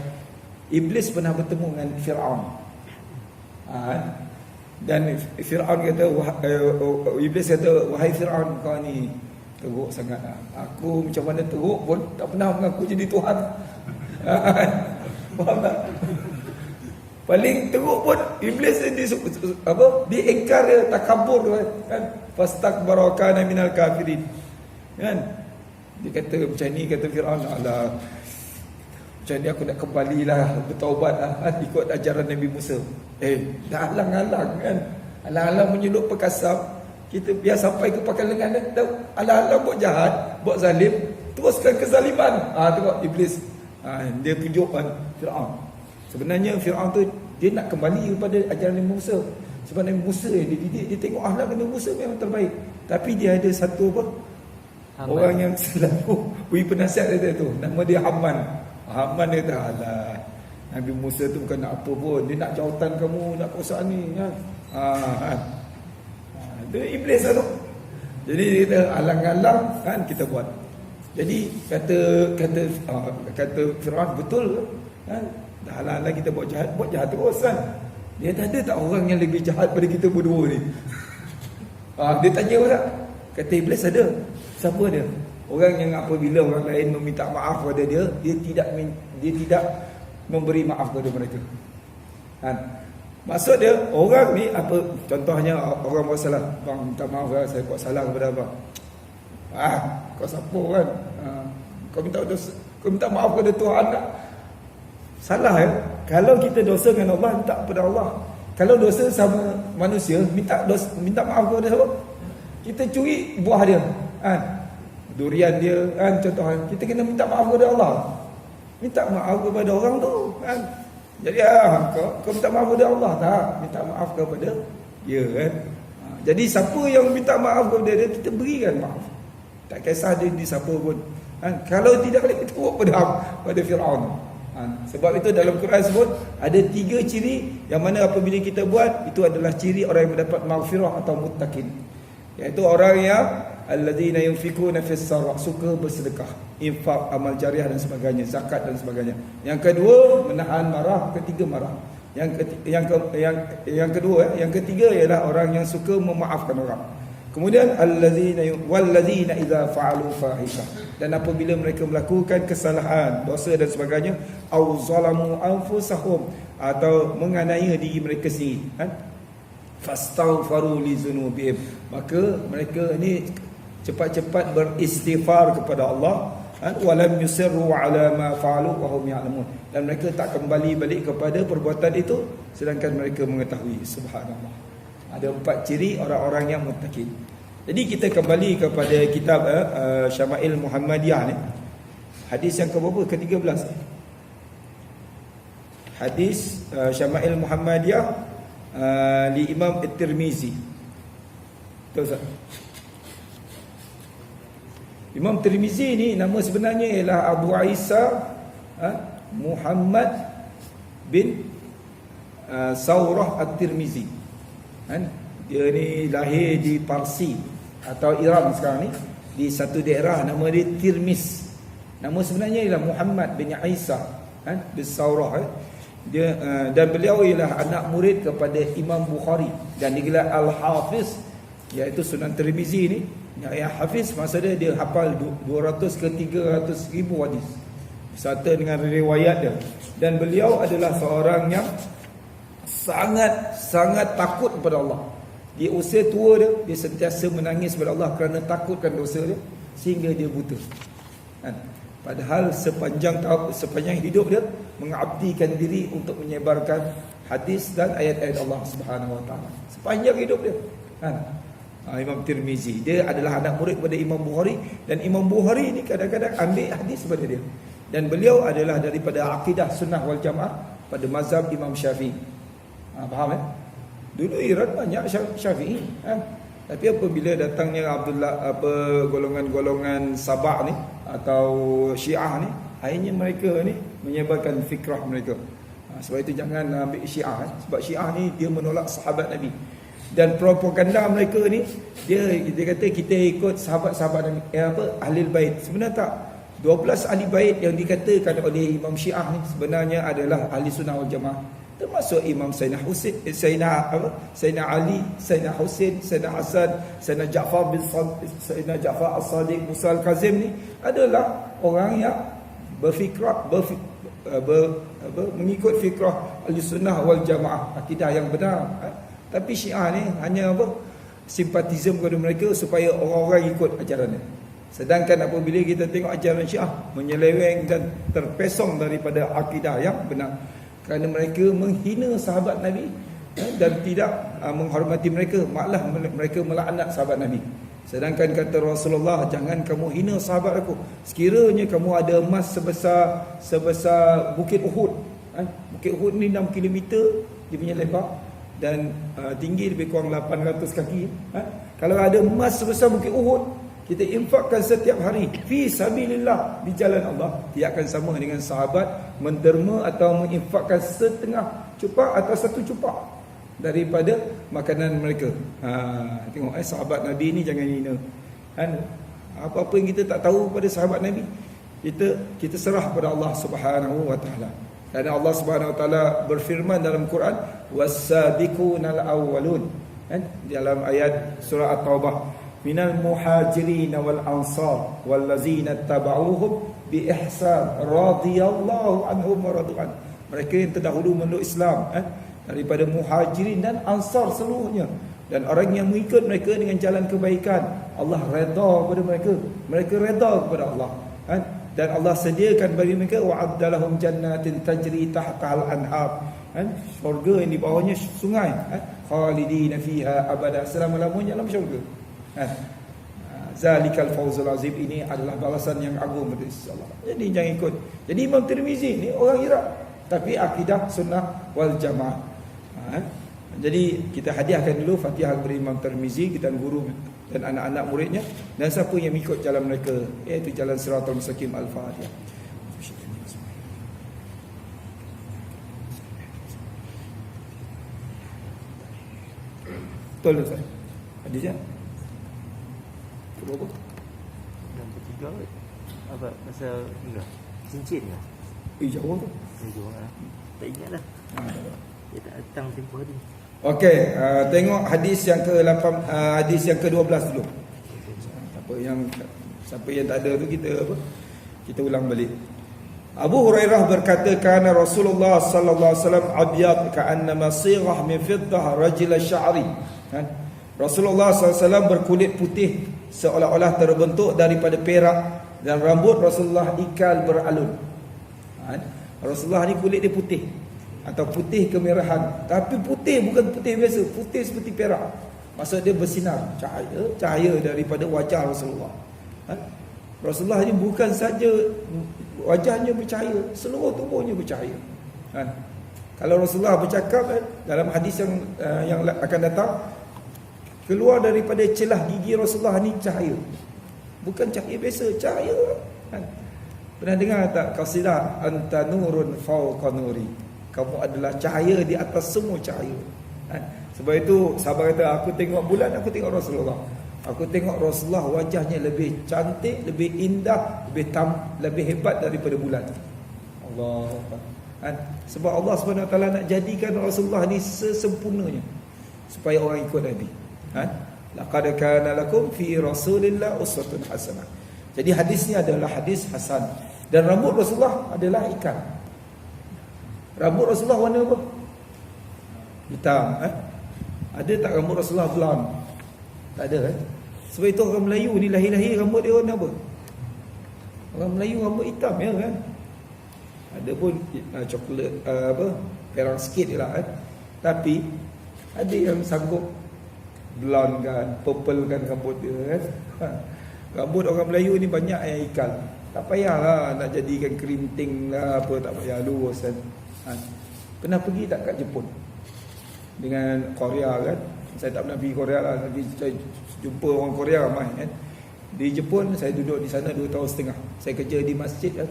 Iblis pernah bertemu dengan Fir'aun. Dan Fir'aun kata, Iblis kata, wahai Fir'aun, kau ni teruk sangat. Aku macam mana teruk pun tak pernah mengaku jadi Tuhan. Faham tak? Paling teruk pun iblis ni dia engkar, dia takabur kan. Fastakbara kana minal kafirin. Kan? Dia kata macam ni, kata Firaun, alah macam ni aku nak kembalilah bertaubatlah ikut ajaran Nabi Musa. Dah alang-alang kan. Alang-alang menyeluk perkasam. Kita biar sampai ke pakai lengan dah. Alang-alang buat jahat, buat zalim, teruskan kezaliman. Tengok iblis. Dia tunjuk Firaun. Sebenarnya Firaun tu dia nak kembali kepada ajaran Nabi Musa. Sebab Nabi Musa dia didik, dia tengok akhlak Nabi Musa memang terbaik. Tapi dia ada satu orang yang selalu beri penasihat dia tu. Nama dia Haman. Haman dia kata, alah, Nabi Musa tu bukan nak apa pun. Dia nak jawatan kamu, nak kuasaan ni kan. Dia iblis lah tu. Jadi dia kata alang-alang kan kita buat. Jadi kata Firaun betul kan. Dah alang-alang kita buat jahat terus kan. Dia tak ada tak orang yang lebih jahat pada kita berdua ni. Dia tanya orang. Kata iblis ada. Siapa dia? Orang yang apabila orang lain meminta maaf kepada dia, dia tidak memberi maaf kepada mereka. Kan? Maksud dia orang ni apa, contohnya orang buat salah, bang minta maaf lah, saya buat salah kepada abang. Kau siapa kan? Kau minta maaf kepada Tuhan tak? Salah ya. Kalau kita dosa dengan Allah, minta kepada Allah. Kalau dosa sama manusia, minta maaf kepada siapa? Kita curi buah dia, kan? Durian dia, kan? Contohnya kita kena minta maaf kepada Allah. Minta maaf kepada orang tu, kan? Jadi kau minta maaf kepada Allah tak? Minta maaf kepada dia, kan? Jadi siapa yang minta maaf kepada dia, kita berikan maaf. Tak kisah dia di siapa pun, kan? Kalau tidak boleh kita buat pada Firaun. Sebab itu dalam Quran sebut ada 3 ciri yang mana apabila kita buat, itu adalah ciri orang yang mendapat maghfirah atau muttaqin. Iaitu orang yang alladzina yunfikuna fis sarra, suka bersedekah, infak, amal jariah dan sebagainya, zakat dan sebagainya. Yang kedua, menahan marah, ketiga marah. Yang ketiga ialah orang yang suka memaafkan orang. Kemudian walladzina idza fa'alu fahisha, dan apabila mereka melakukan kesalahan, dosa dan sebagainya, au zalamu anfusahum, atau menganiaya diri mereka sendiri, kan? Fastaghfaru li dzunubihim, maka mereka ni cepat-cepat beristighfar kepada Allah, kan? Walam yusirru ala ma fa'alu wa hum ya'lamun, dan mereka tak kembali balik kepada perbuatan itu sedangkan mereka mengetahui. Subhanallah. Ada 4 ciri orang-orang yang muttaqin. Jadi kita kembali kepada kitab Syama'il Muhammadiyah ni. Hadis yang ke-berapa? Ke-13. Hadis Syama'il Muhammadiyah li Imam At-Tirmizi. Betul tak? Imam Tirmizi ni nama sebenarnya ialah Abu Isa Muhammad bin Saurah At-Tirmizi. Dia ni lahir di Parsi atau Iran sekarang ni, di satu daerah nama dia Tirmiz. Nama sebenarnya ialah Muhammad bin Isa bin Saurah. Dia dan beliau ialah anak murid kepada Imam Bukhari dan digelar Al-Hafiz, iaitu Sunan Tirmizi ni. Yang Hafiz maksudnya dia hafal 200 ke 300 ribu hadis serta dengan riwayat dia. Dan beliau adalah seorang yang sangat takut kepada Allah. Di usia tua dia sentiasa menangis kepada Allah kerana takutkan dosa dia sehingga dia buta. Padahal sepanjang hidup dia mengabdikan diri untuk menyebarkan hadis dan ayat-ayat Allah Subhanahu Wa Taala sepanjang hidup dia. Imam Tirmizi dia adalah anak murid kepada Imam Bukhari, dan Imam Bukhari ni kadang-kadang ambil hadis daripada dia. Dan beliau adalah daripada akidah sunnah wal jamaah pada mazhab Imam Syafi'i. Faham ya? Dulu Iran banyak Syafi'i, tapi apabila datangnya golongan-golongan Sabah ni atau Syiah ni, akhirnya mereka ni menyebarkan fikrah mereka. Sebab itu jangan ambil Syiah, sebab Syiah ni dia menolak sahabat Nabi. Dan propaganda mereka ni dia kata kita ikut sahabat-sahabat Nabi, ahli bait. Sebenarnya tak. 12 ahli bait yang dikatakan oleh Imam Syiah ni sebenarnya adalah ahli sunnah wal jamaah. Termasuk Imam Sayyidina Husain, Sayyidina Ali, Sayyidina Husain, Sayyidina Hasan, Sayyidina Ja'far As-Sadiq, Musa Al-Kazim ni adalah orang yang mengikut fikrah Ahlussunnah wal Jamaah, akidah yang benar. Tapi Syiah ni hanya apa? Simpatisme kepada mereka supaya orang-orang ikut ajarannya. Sedangkan apabila kita tengok ajaran Syiah menyeleweng dan terpesong daripada akidah yang benar, kerana mereka menghina sahabat Nabi dan tidak menghormati mereka, malah mereka melaknat sahabat Nabi. Sedangkan kata Rasulullah, jangan kamu hina sahabat aku. Sekiranya kamu ada emas sebesar Bukit Uhud. Bukit Uhud ni 6 km dia punya lebar dan tinggi lebih kurang 800 kaki. Kalau ada emas sebesar Bukit Uhud, kita infakkan setiap hari fi sabilillah, di jalan Allah, dia akan sama dengan sahabat menderma atau menginfakkan setengah cupak atau satu cupak daripada makanan mereka. Tengok sahabat Nabi ni jangan hina. Apa-apa yang kita tak tahu pada sahabat Nabi, kita serah pada Allah Subhanahu wa taala. Kerana Allah Subhanahu wa taala berfirman dalam Quran, was-sabiqunal awwalun, dalam ayat surah At-Taubah, minal muhajirin wal ansar wallazina tabauhum bi ihsan radhiyallahu anhum wa radwan. Mereka yang terdahulu memeluk Islam, daripada muhajirin dan ansar seluruhnya, dan orang yang mengikut mereka dengan jalan kebaikan, Allah redha kepada mereka, mereka redha kepada Allah, dan Allah sediakan bagi mereka wa'addalahum jannatin tajri tahtal anhar, syurga yang di bawahnya sungai, khalidina fiha abada, selama-lamanya dalam syurga. Zalikal fawzul azim, ini adalah balasan yang agung pada sisi Allah. Jadi jangan ikut. Jadi Imam Tirmizi ni orang Iraq, tapi akidah sunnah wal jamaah. Jadi kita hadiahkan dulu Fatihah kepada Imam Tirmizi dan guru dan anak-anak muridnya, dan siapa yang ikut jalan mereka, iaitu jalan Siratal Mustaqim. Al-Fatihah. Betul tak? Hadisnya berapa? Yang ketiga apa? Pasal enggak cincin ke? Jauh tu. Jauh lah. Tak ingat lah. Dia tak datang tempoh hari. Okey, tengok hadis yang ke-8, hadis yang ke-12 dulu. Siapa yang tak ada tu kita ulang balik. Abu Hurairah berkata, kana Rasulullah sallallahu alaihi wasallam abyad ka'annama sighah min fiddah rajul sya'ri. Rasulullah SAW berkulit putih seolah-olah terbentuk daripada perak, dan rambut Rasulullah ikal beralun. Rasulullah ni kulit dia putih atau putih kemerahan, tapi putih bukan putih biasa, putih seperti perak. Maksud dia bersinar, cahaya daripada wajah Rasulullah. Rasulullah ni bukan saja wajahnya bercahaya, seluruh tubuhnya bercahaya. Kalau Rasulullah bercakap, dalam hadis yang akan datang, keluar daripada celah gigi Rasulullah ni cahaya. Bukan cahaya biasa, cahaya. Pernah dengar tak qasidah anta nurun fawqa nuri? Kamu adalah cahaya di atas semua cahaya. Sebab itu sahabat kata, aku tengok bulan, aku tengok Rasulullah. Aku tengok Rasulullah wajahnya lebih cantik, lebih indah, lebih hebat daripada bulan. Allah. Sebab Allah SWT nak jadikan Rasulullah ni sesempurnanya supaya orang ikut Nabi. Laqad kana lakum fi Rasulillah uswatun hasanah. Jadi hadis ni adalah hadis hasan. Dan rambut Rasulullah adalah ikan. Rambut Rasulullah warna apa? Hitam. Ada tak rambut Rasulullah blonde? Tak ada. Sebab itu orang Melayu ni lahir-lahir rambut dia warna apa? Orang Melayu rambut hitam ya kan? Ada pun coklat perang sikit je lah Tapi ada yang sanggup blonde kan, purple kan rambut dia kan. Rambut orang Melayu ni banyak yang ikal. Tak payahlah nak jadikan kerinting lah apa, tak payah lurus kan. Pernah pergi tak kat Jepun dengan Korea kan? Saya tak pernah pergi Korea lah, tapi saya jumpa orang Korea ramai kan. Di Jepun saya duduk di sana 2 tahun setengah. Saya kerja di masjid kan.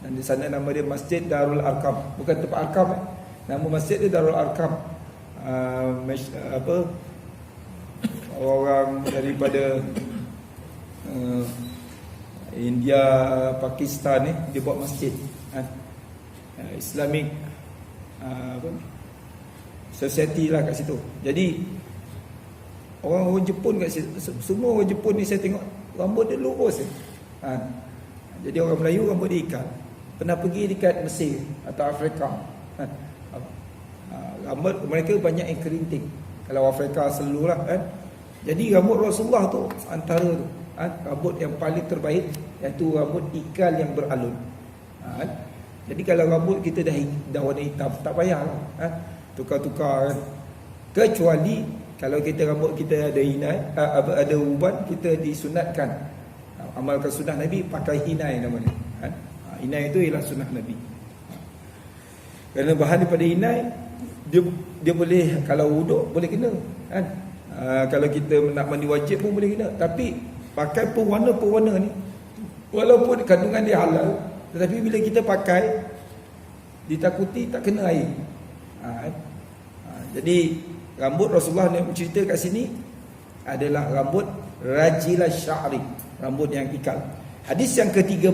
Dan di sana nama dia Masjid Darul Arkam. Bukan tempat Arkam Nama masjid dia Darul Arkam. Orang daripada India, Pakistan ni dia buat masjid Islamic society lah kat situ. Jadi orang Jepun kat situ, semua orang Jepun ni saya tengok rambut dia lurus Jadi orang Melayu rambut dia ikat. Pernah pergi dekat Mesir atau Afrika, rambut mereka banyak yang kerinting. Kalau Afrika seluruh lah kan. Jadi rambut Rasulullah tu antara tu, rambut yang paling terbaik, iaitu rambut ikal yang beralun. Jadi kalau rambut kita dah warna hitam, tak payahlah tukar-tukar kan. Kecuali kalau kita rambut kita ada hinai, ada uban, kita disunatkan amalkan sunnah Nabi pakai hinai namanya. Hinai itu ialah sunnah Nabi. Kerana bahan daripada hinai, dia boleh, kalau wuduk boleh kena kan. Kalau kita nak mandi wajib pun boleh kena. Tapi pakai pewarna-pewarna ni, walaupun kandungan dia halal, tetapi bila kita pakai, ditakuti tak kena air. Jadi rambut Rasulullah yang cerita kat sini adalah rambut rajilah sya'ri, rambut yang ikal. Hadis yang ke-13,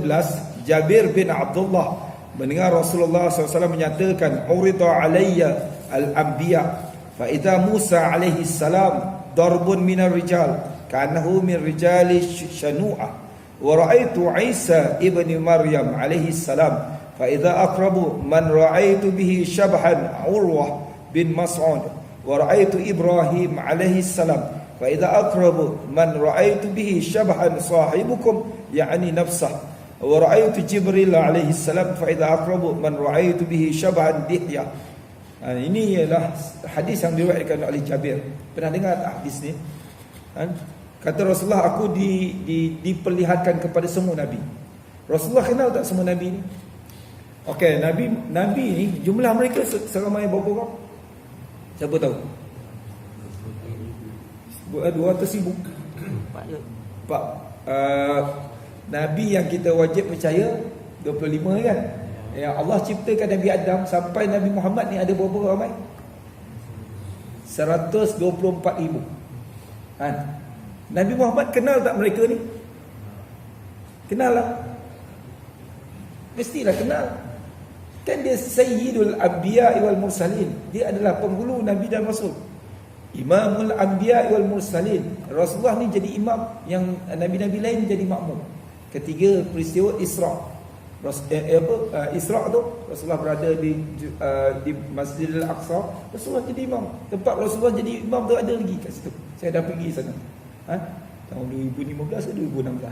Jabir bin Abdullah mendengar Rasulullah SAW menyatakan, urida alayya al-anbiya fa idza Musa alaihi salam darbun minar rijal ka'annahu min rijali shanu'ah wa ra'aitu Isa ibn Maryam alaihi salam fa idza aqrabu man ra'aitu bihi shabhan Urwah bin Mas'ud wa ra'aitu Ibrahim alaihi salam fa idza aqrabu man ra'aitu bihi shabhan sahibukum ya'ni nafsah wa ra'aitu Jibril alaihi salam fa idza aqrabu man ra'aitu bihi shabhan Dihyah. Ini ialah hadis yang diriwayatkan oleh Jabir. Pernah dengar tak hadis ni? Kata Rasulullah, aku diperlihatkan kepada semua Nabi. Rasulullah kenal tak semua Nabi ni? Okey, Nabi ni jumlah mereka seramai berapa orang? Siapa tahu? 200,000. Pak, Nabi yang kita wajib percaya 25 kan? Ya, Allah ciptakan Nabi Adam sampai Nabi Muhammad ni ada berapa ramai? 124,000. Nabi Muhammad kenal tak mereka ni? Kenal lah. Mestilah kenal. Kan dia Sayyidul Anbiya wal Mursalin. Dia adalah penghulu Nabi dan Rasul. Imamul Anbiya wal Mursalin. Rasulullah ni jadi imam, yang Nabi-Nabi lain jadi makmum. Ketiga peristiwa Isra'. Isra' tu Rasulullah berada di Masjidil Aqsa, Rasulullah jadi imam. Tempat Rasulullah jadi imam tu ada lagi kat situ. Saya dah pergi sana. Tahun 2015 atau 2016.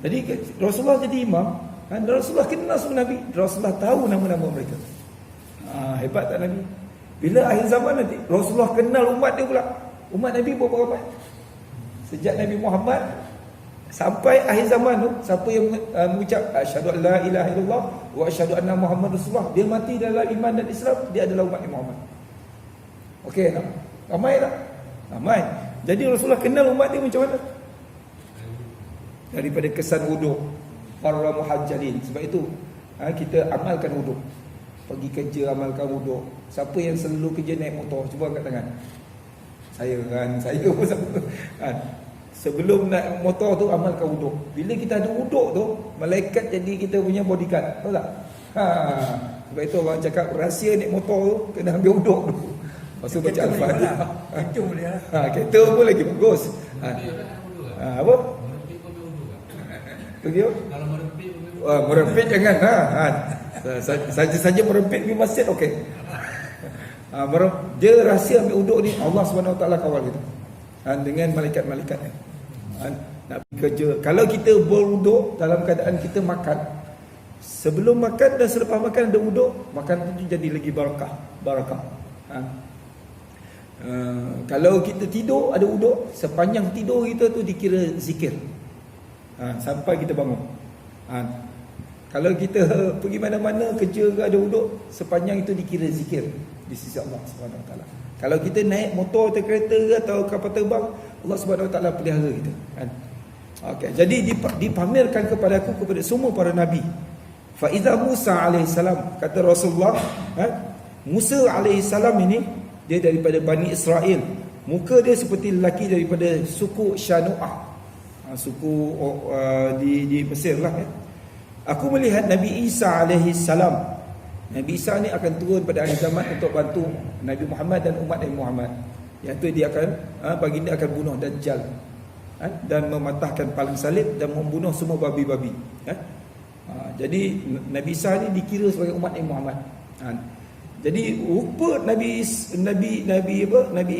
Jadi Rasulullah jadi imam, Rasulullah kenal semua Nabi. Rasulullah tahu nama-nama mereka. Hebat tak Nabi? Bila akhir zaman nanti Rasulullah kenal umat dia pula. Umat Nabi berapa ramai? Sejak Nabi Muhammad sampai akhir zaman tu, siapa yang mengucap asyhadu an la ilaha illallah wa asyhadu anna Muhammad Rasulullah, dia mati dalam iman dan Islam, dia adalah umat Muhammad. Okey tak? Ramai tak? Ramai. Jadi Rasulullah kenal umat dia macam mana? Daripada kesan wuduk para muhajjalin. Sebab itu kita amalkan wuduk. Pergi kerja amalkan wuduk. Siapa yang selalu kerja naik motor, cuba angkat tangan. Saya pun sama. Sebelum naik motor tu amalkan wuduk. Bila kita ada wuduk tu, malaikat jadi kita punya bodyguard. Tahu tak? Sebab itu orang cakap rahsia naik motor tu kena ambil wuduk dulu. Lepas tu baca Al-Fatihah. Kereta boleh lah. Kereta pun lagi bagus. Apa? Pergi apa? Kalau merempit merempit jangan. Saja-saja merempit di masjid okey. Dia rahsia ambil wuduk ni, Allah SWT kawal kita. Dengan malaikat-malaikatnya. Nak pergi kerja. Kalau kita berwuduk dalam keadaan kita makan, sebelum makan dan selepas makan ada wuduk, makan itu jadi lagi barakah. Kalau kita tidur ada wuduk, sepanjang tidur kita tu dikira zikir. Sampai kita bangun. Kalau kita pergi mana-mana kerja ke ada wuduk, sepanjang itu dikira zikir di sisi Allah Subhanahu Wa Taala. Kalau kita naik motor atau kereta atau kapal terbang, Allah Subhanahu Wa Taala pelihara kita. Okey, jadi dipamerkan kepada aku, kepada semua para nabi. Fa idza Musa alaihi salam, kata Rasulullah, Musa alaihi salam ini dia daripada Bani Israel. Muka dia seperti lelaki daripada suku Shanu'ah. Suku di Mesir lah ya. Aku melihat Nabi Isa alaihi salam. Nabi Isa ni akan turun pada akhir zaman untuk bantu Nabi Muhammad dan umat Nabi Muhammad. Iaitu dia akan baginda akan bunuh Dajjal dan mematahkan palang salib dan membunuh semua babi-babi. Jadi Nabi Isa ni dikira sebagai umat Nabi Muhammad. Jadi rupa Nabi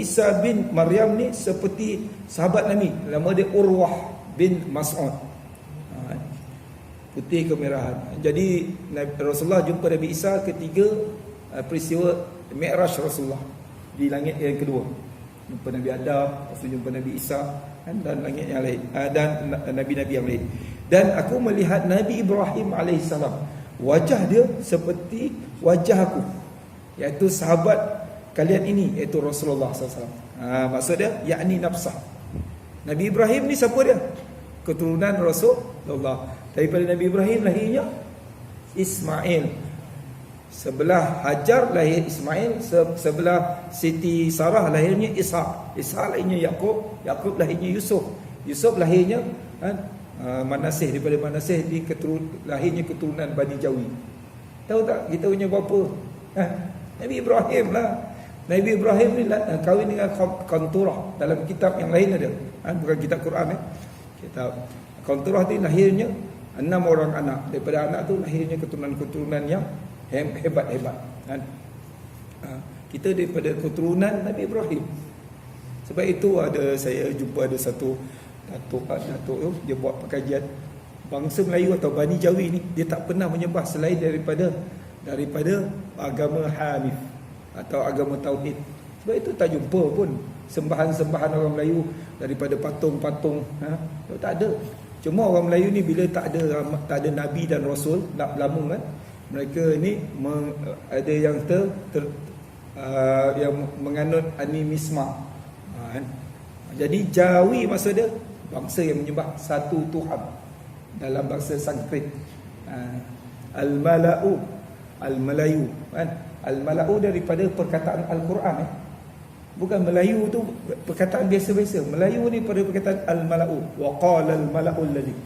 Isa bin Maryam ni seperti sahabat Nabi, nama dia Urwah bin Mas'ud. Putih kemerahan. Jadi Rasulullah jumpa Nabi Isa ketika peristiwa Mi'raj Rasulullah di langit yang kedua. Jumpa Nabi Adam, lepas tu jumpa Nabi Isa, dan langit yang lain, dan nabi-nabi yang lain. Dan aku melihat Nabi Ibrahim alaihissalam, wajah dia seperti wajah aku, iaitu sahabat kalian ini, iaitu Rasulullah SAW. Maksud dia, yakni nafsah. Nabi Ibrahim ni siapa dia? Keturunan Rasulullah. Daripada Nabi Ibrahim lahirnya Ismail. Sebelah Hajar lahir Ismail, sebelah Siti Sarah lahirnya Ishak. Ishak lahirnya Yaqub, Yaqub lahirnya Yusuf. Yusuf lahirnya Manasih. Daripada Manasih lahirnya keturunan Bani Jawi. Tahu tak kita punya bapa? Nabi Ibrahim lah. Nabi Ibrahim ni kahwin dengan Qanturah. Dalam kitab yang lain ada, bukan kitab Quran. Kitab Qanturah ni lahirnya 6 orang anak. Daripada anak tu lahirnya keturunan-keturunan yang hebat-hebat. Kita daripada keturunan Nabi Ibrahim. Sebab itu saya jumpa ada satu datuk tu, dia buat pengajian, bangsa Melayu atau Bani Jawi ni dia tak pernah menyembah selain daripada agama Hanif atau agama Tauhid. Sebab itu tak jumpa pun sembahan-sembahan orang Melayu daripada patung-patung, tak ada. Cuma orang Melayu ni bila tak ada Nabi dan Rasul, nak lama kan, mereka ni ada yang yang menganut animisme. Jadi Jawi maksud dia bangsa yang menyembah satu Tuhan dalam bahasa Sanskrit. Al-Malayu kan? Al-Malayu daripada perkataan Al-Quran. Bukan Melayu tu perkataan biasa-biasa. Melayu ni pada perkataan Al-Mala'u. Wa qala al-mala'u alladhi.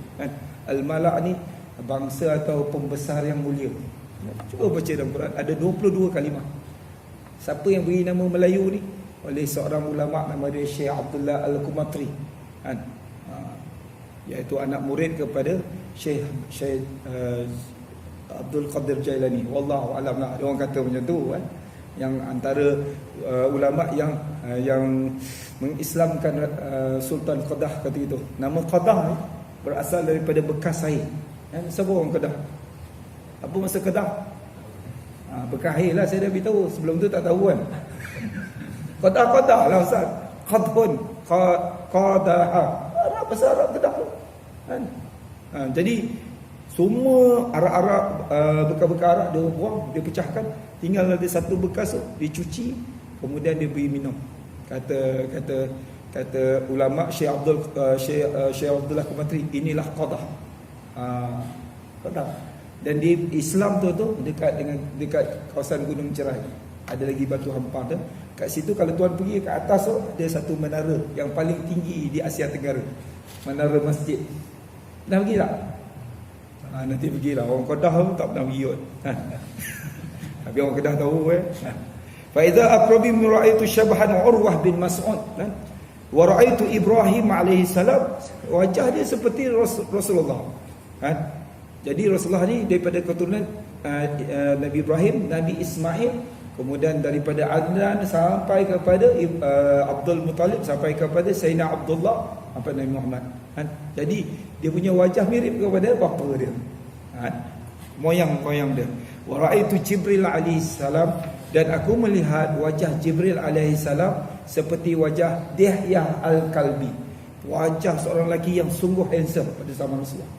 Al-Mala' ni bangsa atau pembesar yang mulia. Cuba baca dalam Quran, ada 22 kalimah. Siapa yang beri nama Melayu ni? Oleh seorang ulama nama dia Syekh Abdullah Al-Qumatri. Iaitu anak murid kepada Syekh Abdul Qadir Jailani. Wallahu a'lam lah. Dia orang kata macam tu kan. Yang antara ulama yang mengislamkan Sultan Qadah kata itu. Nama Qadah ni berasal daripada bekas air. Siapa orang Qadah? Apa maksud Qadah? Bekas air lah, saya dah beritahu. Sebelum tu tak tahu kan. Qadah lah Ustaz. Qadhun, Qadah. Arab, bahasa Arab Qadah tu. Kan? Jadi semua arak-arak, bekas-bekas arak dia buang, dia pecahkan. Tinggal ada satu bekas tu, dicuci, kemudian dia beri minum. Kata ulama Syekh Abdullah Qumatri, inilah Qadah. Qadah. Dan di Islam tu dekat kawasan Gunung Cerai. Ada lagi batu hampar tu. Kat situ kalau tuan pergi ke atas tu, ada satu menara yang paling tinggi di Asia Tenggara. Menara masjid. Dah pergi tak? Nanti pergilah. Orang Qadah pun tak pernah pergi kot. Tapi orang Kedah tahu fa idza aqrabi min ra'aitu syabahan Urwah bin Mas'ud wa ra'aitu Ibrahim alaihi salam, wajah dia seperti Rasulullah. Jadi Rasulullah ni daripada keturunan Nabi Ibrahim, Nabi Ismail, kemudian daripada Adnan sampai kepada Abdul Muttalib, sampai kepada Sayyidina Abdullah sampai Nabi Muhammad. Jadi dia punya wajah mirip kepada bapa dia. Moyang dia. Wa ra'aitu Jibril alaihi salam, dan aku melihat wajah Jibril alaihi salam seperti wajah Dihyah al-Kalbi, wajah seorang lelaki yang sungguh handsome pada zaman Rasulullah.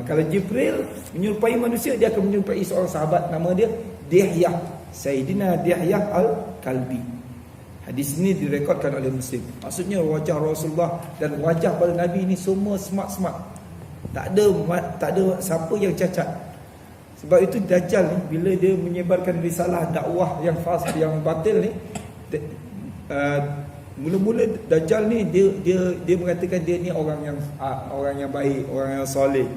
Kalau Jibril menyerupai manusia, dia akan menyerupai seorang sahabat nama dia Dihyah, Sayyidina Dihyah al-Kalbi. Hadis ini direkodkan oleh Muslim. Maksudnya wajah Rasulullah dan wajah para Nabi ni semua smart. Tak ada siapa yang cacat. Sebab itu Dajjal ni bila dia menyebarkan risalah dakwah yang yang batil ni, mula-mula Dajjal ni dia mengatakan dia ni orang yang baik, orang yang soleh.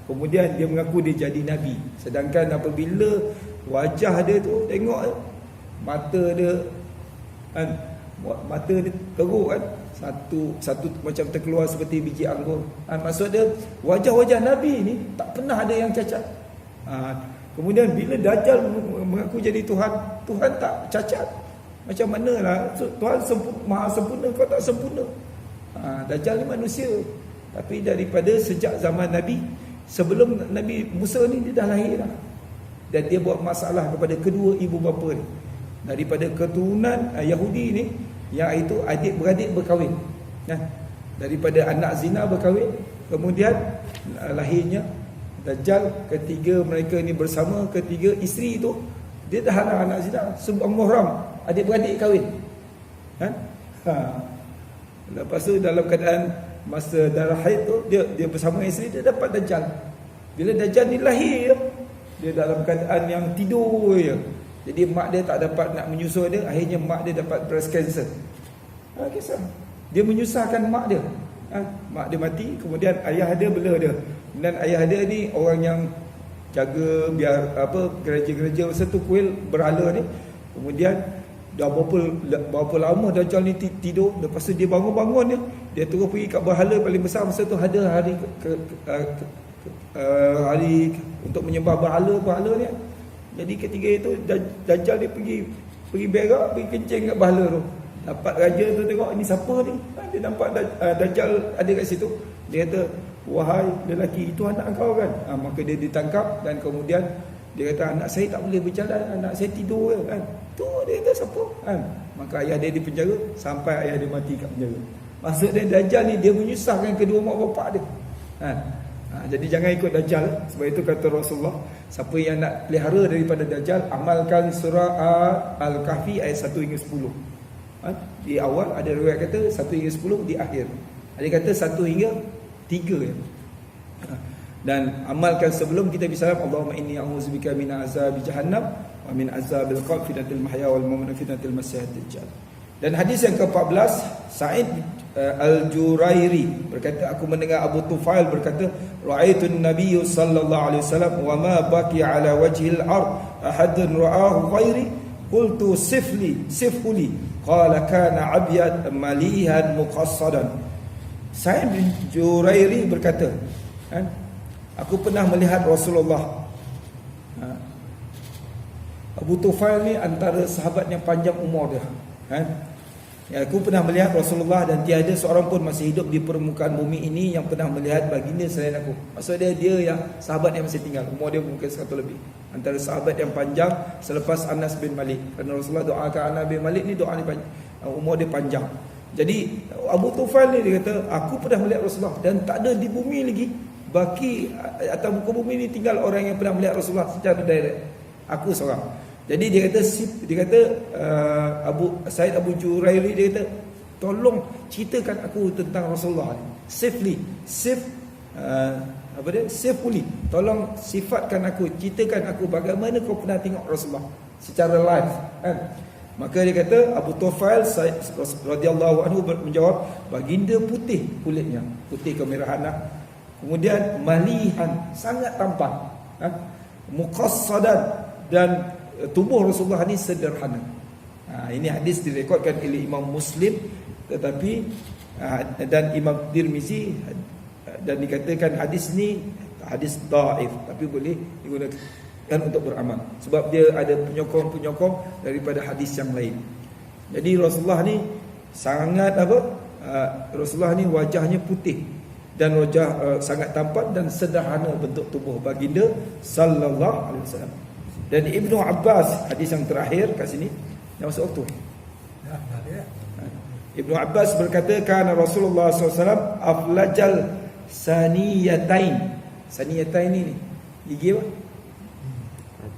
Kemudian dia mengaku dia jadi nabi. Sedangkan apabila wajah dia tu tengok mata dia teruk kan, satu macam terkeluar seperti biji anggur. Maksud dia wajah-wajah nabi ni tak pernah ada yang cacat. Kemudian bila Dajjal mengaku jadi Tuhan, Tuhan tak cacat. Macam manalah Tuhan maha sempurna, kau tak sempurna. Dajjal ni manusia. Tapi daripada sejak zaman Nabi, sebelum Nabi Musa ni dia dah lahir dah. Dan dia buat masalah kepada kedua ibu bapa ni. Daripada keturunan Yahudi ni, yang itu adik-beradik berkahwin. Daripada anak zina berkahwin, kemudian lahirnya Dajjal. Ketiga mereka ni bersama, ketiga isteri tu dia dah anak zina, sebab muhram, adik-beradik kahwin. Lepas tu dalam keadaan masa darah haid tu, dia bersama isteri, dia dapat Dajjal. Bila Dajjal ni lahir, dia dalam keadaan yang tidur je. Jadi mak dia tak dapat nak menyusul dia, akhirnya mak dia dapat breast cancer. Kisah. Dia menyusahkan mak dia. Mak dia mati, kemudian ayah dia bela dia. Dan ayah dia ni orang yang jaga biar gereja-gereja masa tu, kuil berhala ni. Kemudian dah berapa lama Dajjal ni tidur. Lepas tu dia bangun-bangun dia terus pergi kat berhala paling besar masa tu. Ada hari untuk menyembah berhala ni. Jadi ketika itu Dajjal dia pergi berak, pergi kencing kat berhala tu. Dapat raja tu tengok, ini siapa ni? Dia nampak Dajjal ada kat situ. Dia kata, wahai lelaki, itu anak kau kan? Maka dia ditangkap dan kemudian dia kata, anak saya tak boleh berjalan, anak saya tidur kan? Tu dia kata siapa? Maka ayah dia dipenjara sampai ayah dia mati kat penjara. Maksudnya Dajjal ni dia menyusahkan kedua mak bapak dia. Jadi jangan ikut Dajjal. Sebab itu kata Rasulullah, siapa yang nak pelihara daripada Dajjal, amalkan surah Al-Kahfi ayat 1 hingga 10. Di awal ada riwayat kata 1 hingga 10, di akhir ada kata 1 hingga 3 ya. Dan amalkan sebelum kita bersalam, Allahumma inni a'udzubika min azabi jahannam wa min azabil qabr fitnatil mahya wal mamat fitnatil masiihid dajjal. Dan hadis yang ke-14, Sa'id Al-Jurairi berkata, aku mendengar Abu Tufail berkata, ra'aitun nabiyyu sallallahu alaihi wasallam wa ma baqi ala wajhil ard ahadun ra'ahu ghairi qultu sifli qala kana abyad malihan muqassadan. Sa'id bin Jurairi berkata, aku pernah melihat Rasulullah. Abu Tufail ni antara sahabat yang panjang umur dia. Aku pernah melihat Rasulullah dan tiada seorang pun masih hidup di permukaan bumi ini yang pernah melihat baginda selain aku. Maksudnya dia yang sahabat yang masih tinggal, umur dia mungkin 100 lebih. Antara sahabat yang panjang selepas Anas bin Malik. Kerana Rasulullah doakan Anas bin Malik ni, doa ni panjang, umur dia panjang. Jadi Abu Tufail ni dia kata, aku pernah melihat Rasulullah dan tak ada di bumi lagi baki atas muka bumi ni tinggal orang yang pernah melihat Rasulullah secara direct. Aku seorang. Jadi dia kata Said Abu Jurairi dia kata, tolong ceritakan aku tentang Rasulullah ni. Safely. Tolong sifatkan aku, ceritakan aku bagaimana kau pernah tengok Rasulullah secara live kan. Maka dia kata Abu Tufail radhiyallahu anhu menjawab, baginda putih kulitnya, putih kemerahan. Kemudian malihan, sangat tampan, muqassadan, dan tubuh Rasulullah ni sederhana. Ini hadis direkodkan oleh Imam Muslim, tetapi dan Imam Tirmizi, dan dikatakan hadis ni hadis dhaif, tapi boleh digunakan untuk beramal sebab dia ada penyokong-penyokong daripada hadis yang lain. Jadi Rasulullah ni sangat Rasulullah ni wajahnya putih dan wajah sangat tampan dan sederhana bentuk tubuh baginda sallallahu alaihi wasallam. Dan Ibnu Abbas, hadis yang terakhir kat sini, dah masuk waktu. Ibnu Abbas berkata, kana Rasulullah SAW aflajal saniyatain. Saniyatain ni gigi apa?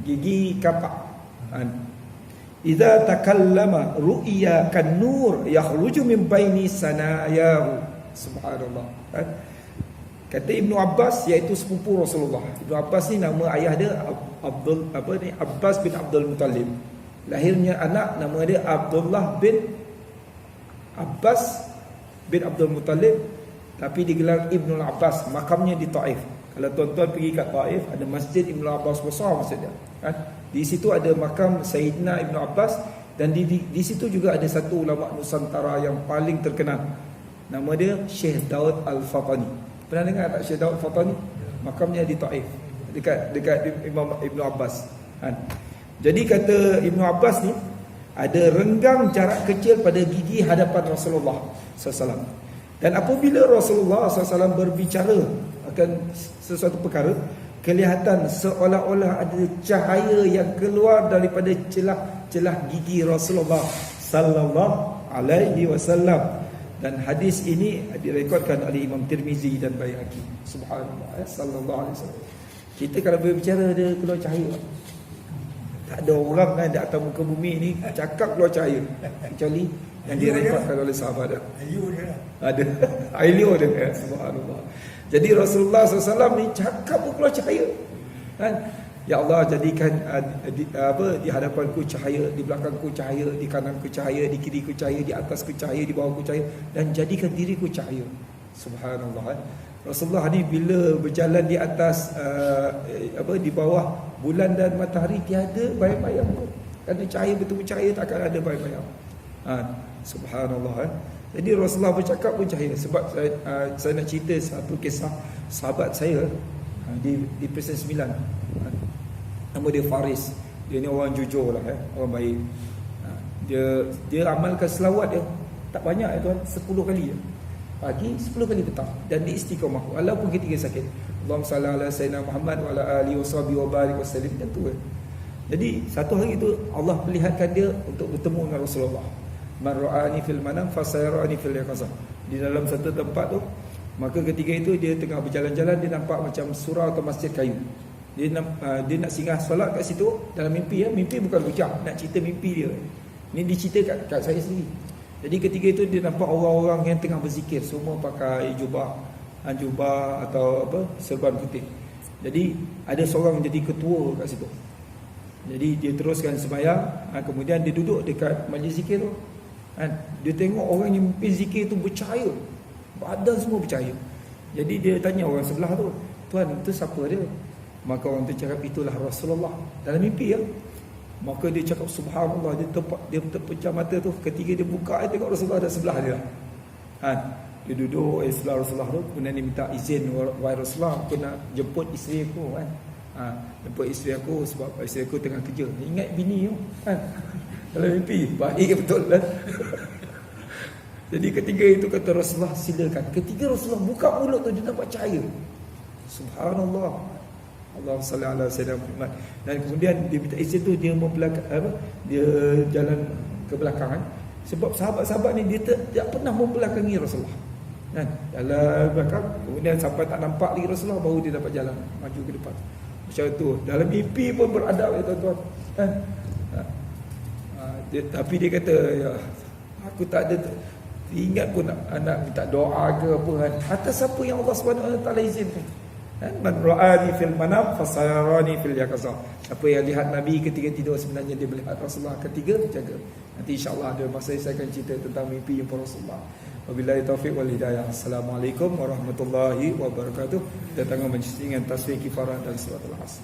Gigi kapak. Idza takallama ru'ya kan nur yakhruju min baini sanayahu. Subhanallah. Kata Ibnu Abbas, iaitu sepupu Rasulullah. Ibnu Abbas ni nama ayah dia Abbas bin Abdul Muttalib. Lahirnya anak nama dia Abdullah bin Abbas bin Abdul Muttalib, tapi digelar Ibnu Abbas. Makamnya di Taif. Kalau tuan-tuan pergi kat Taif, ada masjid Ibnu Abbas besar maksudnya. Di situ ada makam Sayyidina Ibnu Abbas, dan di situ juga ada satu ulama Nusantara yang paling terkenal. Nama dia Syekh Daud Al-Fatani. Pernah dengar tak Syekh Daud Al-Fatani? Makamnya di Taif. dekat Imam Ibnu Abbas. Jadi kata Ibnu Abbas ni, ada renggang jarak kecil pada gigi hadapan Rasulullah SAW. Dan apabila Rasulullah SAW berbicara akan sesuatu perkara, kelihatan seolah-olah ada cahaya yang keluar daripada celah-celah gigi Rasulullah sallallahu alaihi wasallam. Dan hadis ini direkodkan oleh Imam Tirmizi dan Baihaqi. Subhanallah, sallallahu alaihi wasallam. Kita kalau berbicara dia keluar cahaya. Tak ada orang kan di atas muka bumi ni cakap keluar cahaya kecuali yang direkodkan oleh sahabat dia. Ada ailio dia. Subhanallah. Jadi Rasulullah SAW ni cakap pun keluar cahaya. Kan? Ya Allah, jadikan di hadapanku cahaya, di belakangku cahaya, di kananku cahaya, di kiriku cahaya, di atasku cahaya, di bawahku cahaya, dan jadikan diriku cahaya. Subhanallah. Rasulullah ni bila berjalan di atas di bawah bulan dan matahari tiada bayang-bayang pun. Kerana cahaya betul-betul cahaya, takkan ada bayang-bayang. Subhanallah. Jadi Rasulullah bercakap pun cahaya. Sebab saya nak cerita satu kisah sahabat saya di Presen 9. Nama dia Faris. Dia ni orang jujur lah, orang baik. Dia amalkan selawat dia tak banyak tuan, 10 kali je. Pagi, 10 kali petang. Dan di istiqamah walaupun ketika sakit. Allahumma salli ala sayyidina Muhammad wa ala alihi washabihi wa barik wasallim. Tentu kan. Jadi satu hari itu Allah perlihatkan dia untuk bertemu dengan Rasulullah. Man ra'ani fil manam fasayarani fil yaqazah. Di dalam satu tempat tu, maka ketika itu dia tengah berjalan-jalan, dia nampak macam surau atau masjid kayu. Dia nak singgah solat kat situ dalam mimpi ya. Mimpi bukan hujah, nak cerita mimpi dia. Ini dicerita kat saya sendiri. Jadi ketika itu dia nampak orang-orang yang tengah berzikir, semua pakai jubah atau serban putih. Jadi ada seorang jadi ketua kat situ. Jadi dia teruskan sembahyang, kemudian dia duduk dekat majlis zikir tu. Dia tengok orang yang mimpi zikir tu bercahaya, badan semua bercahaya. Jadi dia tanya orang sebelah tu, "Tuan, itu siapa dia?" Maka orang tu cakap, "Itulah Rasulullah." Dalam mimpi ya. Maka dia cakap subhanallah, dia terpejam mata tu. Ketika dia buka, dia tengok Rasulullah ada sebelah dia. Dia duduk sebelah Rasulullah tu. Kemudian dia minta izin, "Wahai Rasulullah, aku nak jemput isteri aku kan. Jemput isteri aku sebab isteri aku tengah kerja." Ingat bini tu kan. Dalam mimpi, baik betul kan. Jadi ketika itu kata Rasulullah, "Silakan." Ketika Rasulullah buka mulut tu, dia nampak cahaya. Subhanallah. Allahumma salli ala sayyidina Muhammad. Dan kemudian dia minta izin tu, dia dia jalan ke belakang sebab sahabat-sahabat ni dia tak pernah membelakangi Rasulullah. Kan? Jalan belakang, kemudian sampai tak nampak lagi Rasulullah, baru dia dapat jalan maju ke depan. Macam tu. Dalam mimpi pun beradab ya tuan-tuan. Kan? Tapi dia kata, "Ya, aku tak ada ingat pun nak minta doa ke apa kan. Atas apa yang Allah SWT izinkan. Man ra'ani fil manam fasayarani fil yaqazah. Apa yang lihat Nabi ketika tidur sebenarnya dia melihat Rasulullah ketika jaga. Nanti insya-Allah ada masa saya akan cerita tentang mimpi yang Rasulullah. Wabillahi taufiq wal hidayah. Assalamualaikum warahmatullahi wabarakatuh. Kita tengah menceritakan tasbih kifarah dan surat al-asr.